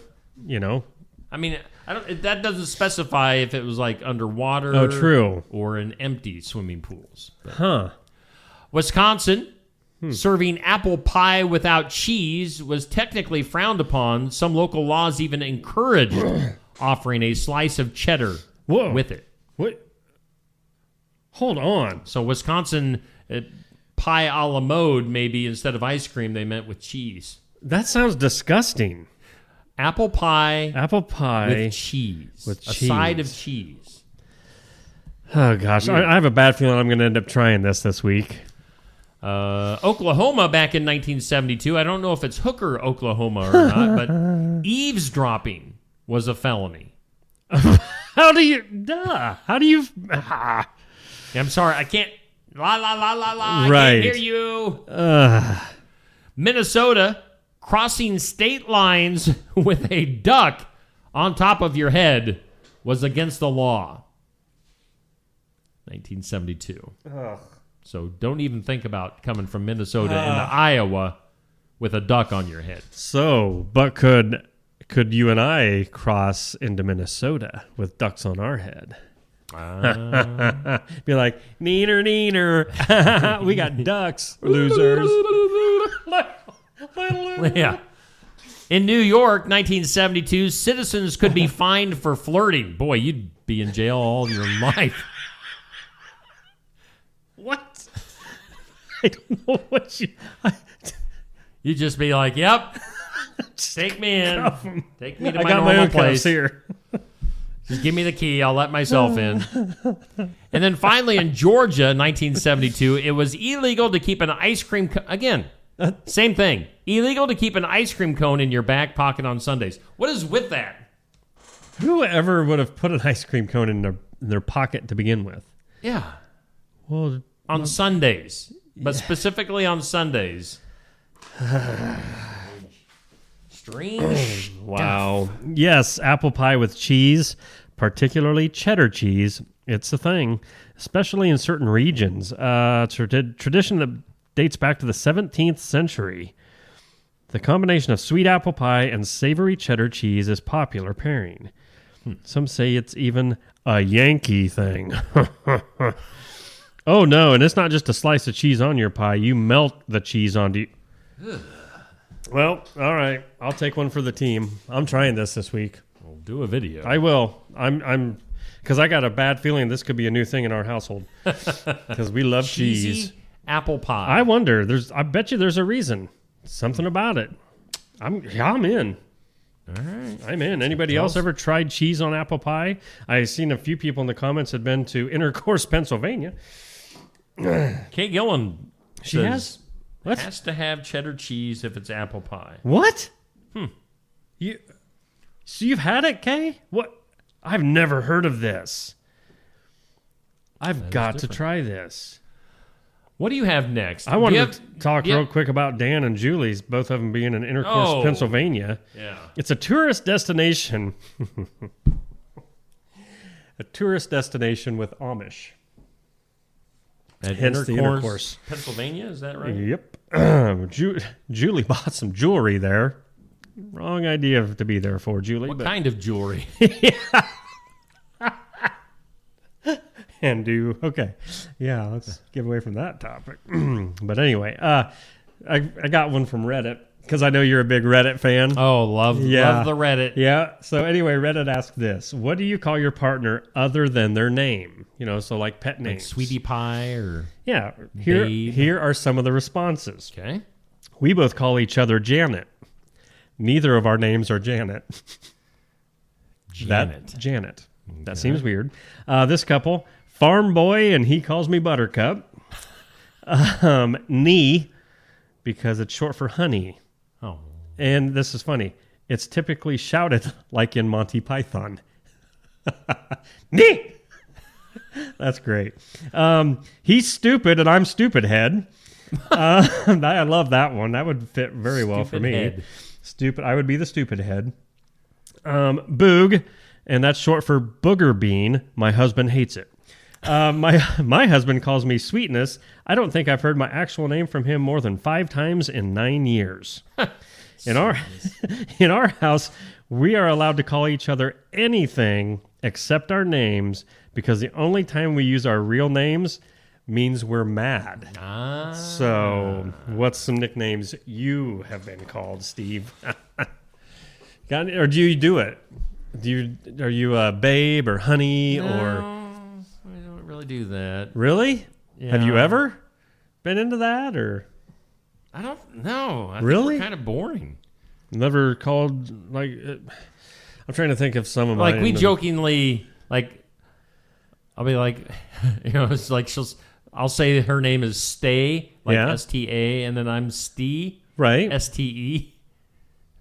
I mean, that doesn't specify if it was like underwater. Oh, true. Or in empty swimming pools. Huh. Wisconsin, serving apple pie without cheese was technically frowned upon. Some local laws even encouraged offering a slice of cheddar with it. What? Hold on. So Wisconsin, pie a la mode, maybe instead of ice cream, they meant with cheese. That sounds disgusting. Apple pie with cheese. With a side of cheese. Oh, gosh. I have a bad feeling I'm going to end up trying this week. Oklahoma back in 1972. I don't know if it's Hooker, Oklahoma or not, but eavesdropping was a felony. How do you... I'm sorry. I can't... La, la, la, la, la. Right. I can't hear you. Minnesota, crossing state lines with a duck on top of your head was against the law. 1972. Ugh. So don't even think about coming from Minnesota into Iowa with a duck on your head. So, but could you and I cross into Minnesota with ducks on our head? Be like, neener, neener. We got ducks, losers. Yeah. In New York, 1972, citizens could be fined for flirting. Boy, you'd be in jail all your life. What? I don't know what you... You'd just be like, yep, take me in. Take me to my got normal my own place. here. Just give me the key. I'll let myself in. And then finally in Georgia, 1972, it was illegal to keep an ice cream... Again, same thing. Illegal to keep an ice cream cone in your back pocket on Sundays. What is with that? Whoever would have put an ice cream cone in their pocket to begin with? Yeah. Well, on Sundays. But specifically on Sundays. Strange. Wow. Yes, apple pie with cheese, particularly cheddar cheese. It's a thing, especially in certain regions. It's a tradition that dates back to the 17th century. The combination of sweet apple pie and savory cheddar cheese is popular pairing. Some say it's even a Yankee thing. Oh, no, and it's not just a slice of cheese on your pie. You melt the cheese onto you. Well, all right. I'll take one for the team. I'm trying this week. We'll do a video. I will. I'm because I got a bad feeling this could be a new thing in our household because we love cheese. Apple pie. I wonder. I bet you there's a reason. Something about it. I'm in. All right. I'm in. Anybody else ever tried cheese on apple pie? I've seen a few people in the comments had been to Intercourse, Pennsylvania. Kate Gillen has to have cheddar cheese if it's apple pie. What? So you've had it, Kay? What? I've never heard of this. I've got to try this. What do you have next? I wanted to talk real quick about Dan and Julie's, both of them being in Intercourse, Pennsylvania. Yeah. It's a tourist destination. A tourist destination with Amish. At Hence the Intercourse. Pennsylvania, is that right? Yep. Julie bought some jewelry there. Wrong idea to be there for, Julie. What kind of jewelry? And do okay. Yeah, let's get away from that topic. But anyway, I got one from Reddit because I know you're a big Reddit fan. Oh, love the Reddit. Yeah. So anyway, Reddit asked this: what do you call your partner other than their name? So like pet names, like Sweetie Pie or Here are some of the responses. Okay. We both call each other Janet. Neither of our names are Janet. Janet. That seems weird. This couple, Farm Boy, and he calls me Buttercup. Nee, because it's short for honey. Oh. And this is funny. It's typically shouted like in Monty Python. Nee! That's great. He's stupid and I'm stupid head. I love that one. That would fit very well for me. Head. Stupid. I would be the stupid head. Boog, and that's short for booger bean. My husband hates it. My husband calls me Sweetness. I don't think I've heard my actual name from him more than 5 times in 9 years. In our house, we are allowed to call each other anything except our names because the only time we use our real names means we're mad. So, what's some nicknames you have been called, Steve? Or do you do it? Are you babe or honey or? I don't really do that. Really? Yeah. Have you ever been into that or? I don't know. I Really? think we're kind of boring. Never called like. I'm trying to think of some of Like mine. we jokingly like. I'll be like, it's like I'll say her name is Stay, like Yeah. S-T-A, and then I'm Stee, right? S-T-E.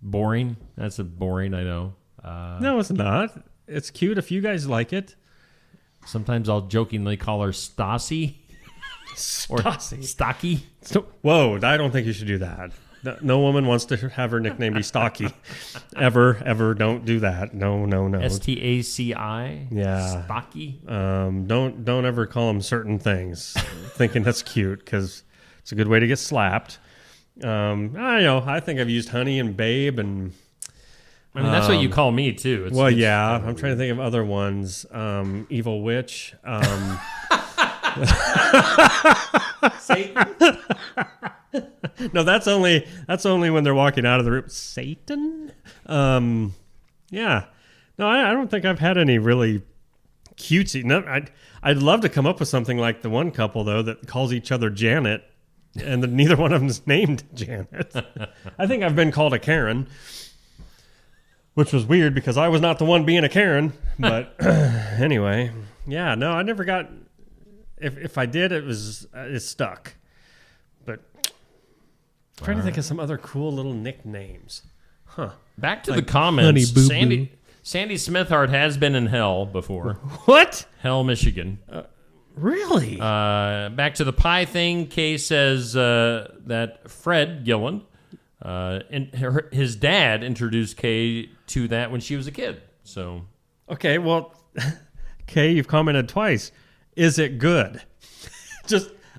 Boring. That's a boring. I know. No, it's not. It's cute if you guys like it. Sometimes I'll jokingly call her Stassi. Or Stassi. Stocky. Whoa, I don't think you should do that. No woman wants to have her nickname be Stocky. Ever. Don't do that. No. S-T-A-C-I. Yeah. Stocky. Don't ever call them certain things thinking that's cute because it's a good way to get slapped. I know. I think I've used honey and babe and. I mean, that's what you call me too. Well, yeah. I'm trying to think of other ones. Evil witch. Satan. No, that's only when they're walking out of the room. Satan. Yeah. No, I don't think I've had any really cutesy. No, I'd love to come up with something like the one couple though that calls each other Janet, and neither one of them is named Janet. I think I've been called a Karen, which was weird because I was not the one being a Karen. But anyway, yeah. No, I never got. If I did, it stuck. But I'm trying to think of some other cool little nicknames. Huh. Back to Like the comments. Honey Boo Boo. Sandy Smithart has been in hell before. What? Hell, Michigan. Really? Back to the pie thing. Kay says that Fred Gillen, his dad introduced Kay to that when she was a kid. So, okay, well, Kay, you've commented twice. Is it good?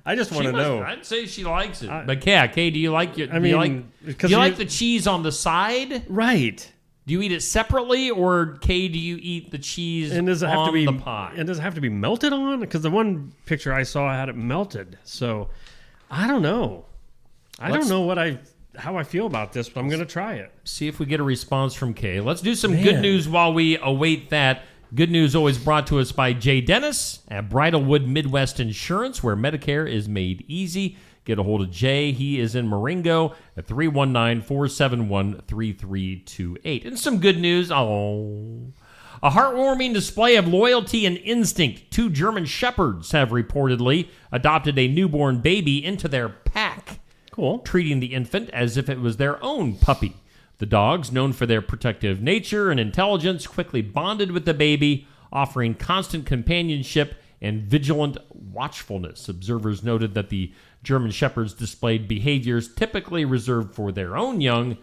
I just want to know. I'd say she likes it. But Kay, do you like do you like the cheese on the side? Right. Do you eat it separately, or Kay, do you eat the cheese And does it have on to be the pie? And does it have to be melted on? Because the one picture I saw had it melted. So I don't know. I don't know how I feel about this, but I'm going to try it. See if we get a response from Kay. Let's do some good news while we await that. Good news always brought to us by Jay Dennis at Bridalwood Midwest Insurance, where Medicare is made easy. Get a hold of Jay. He is in Marengo at 319-471-3328. And some good news. A heartwarming display of loyalty and instinct. 2 German Shepherds have reportedly adopted a newborn baby into their pack. Cool. Treating the infant as if it was their own puppy. The dogs, known for their protective nature and intelligence, quickly bonded with the baby, offering constant companionship and vigilant watchfulness. Observers noted that the German Shepherds displayed behaviors typically reserved for their own young,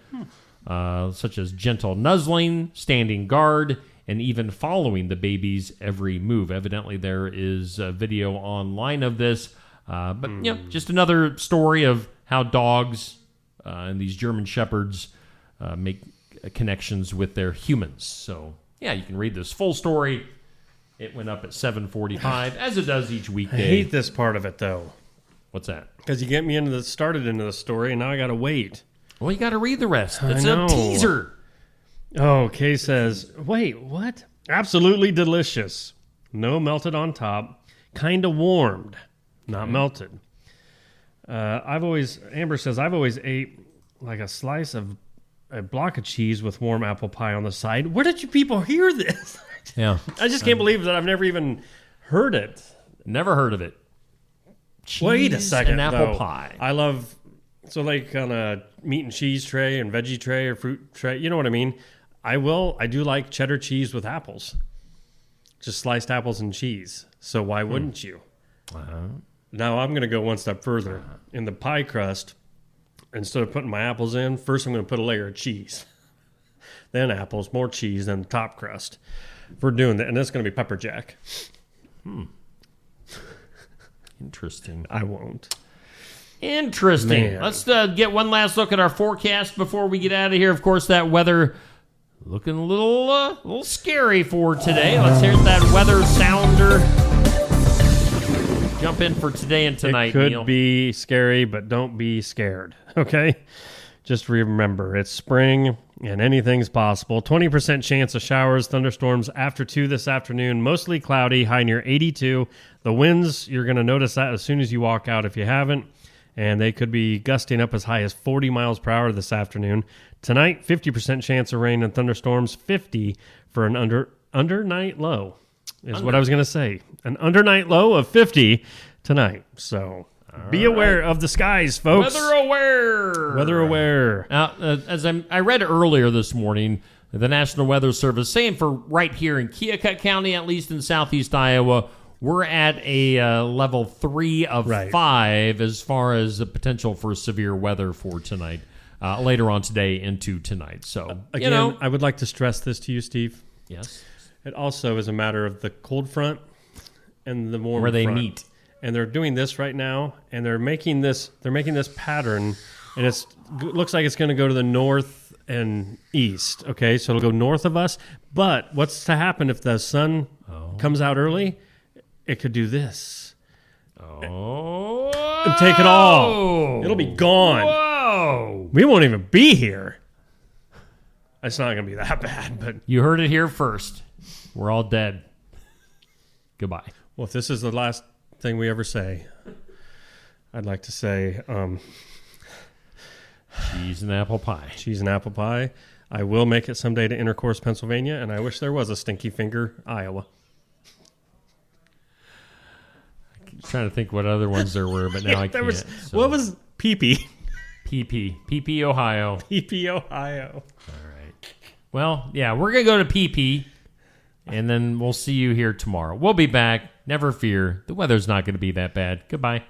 such as gentle nuzzling, standing guard, and even following the baby's every move. Evidently, there is a video online of this, but just another story of how dogs and these German Shepherds make connections with their humans. So, yeah, you can read this full story. It went up at 7:45, as it does each weekday. I hate this part of it, though. What's that? Because you get me started into the story, and now I got to wait. Well, you got to read the rest. It's a teaser. Oh, Kay says, wait, what? Absolutely delicious. No melted on top. Kind of warmed. Not melted. Amber says, I've always ate like a slice of a block of cheese with warm apple pie on the side. Where did you people hear this? Yeah. I just can't believe that I've never even heard it. Never heard of it. Cheese Wait a second, and apple though. pie. I love, so like on a meat and cheese tray and veggie tray or fruit tray, you know what I mean? I do like cheddar cheese with apples. Just sliced apples and cheese. So why wouldn't you? Now I'm going to go one step further. In the pie crust, instead of putting my apples in, first I'm going to put a layer of cheese. Then apples, more cheese, then the top crust. If we're doing that, and that's going to be pepper jack. Interesting. I won't. Interesting. Man. Let's get one last look at our forecast before we get out of here. Of course, that weather looking a little scary for today. Let's hear that weather sounder. Jump in for today and tonight, It could Neil. be scary, but don't be scared, okay? Just remember, it's spring and anything's possible. 20% chance of showers, thunderstorms after 2 this afternoon. Mostly cloudy, high near 82. The winds, you're going to notice that as soon as you walk out if you haven't. And they could be gusting up as high as 40 miles per hour this afternoon. Tonight, 50% chance of rain and thunderstorms, 50 for an under night low is what I was going to say. An under night low of 50 tonight. So be aware of the skies, folks. Weather aware. Weather aware. Now, as I read earlier this morning, the National Weather Service saying for right here in Keokuk County, at least in southeast Iowa, we're at a level 3 of 5 as far as the potential for severe weather for tonight, later on today into tonight. So, Again, I would like to stress this to you, Steve. Yes. It also is a matter of the cold front and the warm where they front. meet. And they're doing this right now, and they're making this pattern, and it looks like it's going to go to the north and east. Okay, so it'll go north of us. But what's to happen if the sun comes out early? It could do this. And take it all. It'll be gone. Whoa! We won't even be here. It's not going to be that bad, but You heard it here first. We're all dead. Goodbye. Well, if this is the last thing we ever say, I'd like to say cheese and apple pie. Cheese and apple pie. I will make it someday to Intercourse, Pennsylvania, and I wish there was a Stinky Finger, Iowa. Trying to think what other ones there were, but now I can't. What was PP? PP, Ohio. PP, Ohio. All right. Well, yeah, we're going to go to PP, and then we'll see you here tomorrow. We'll be back. Never fear. The weather's not going to be that bad. Goodbye.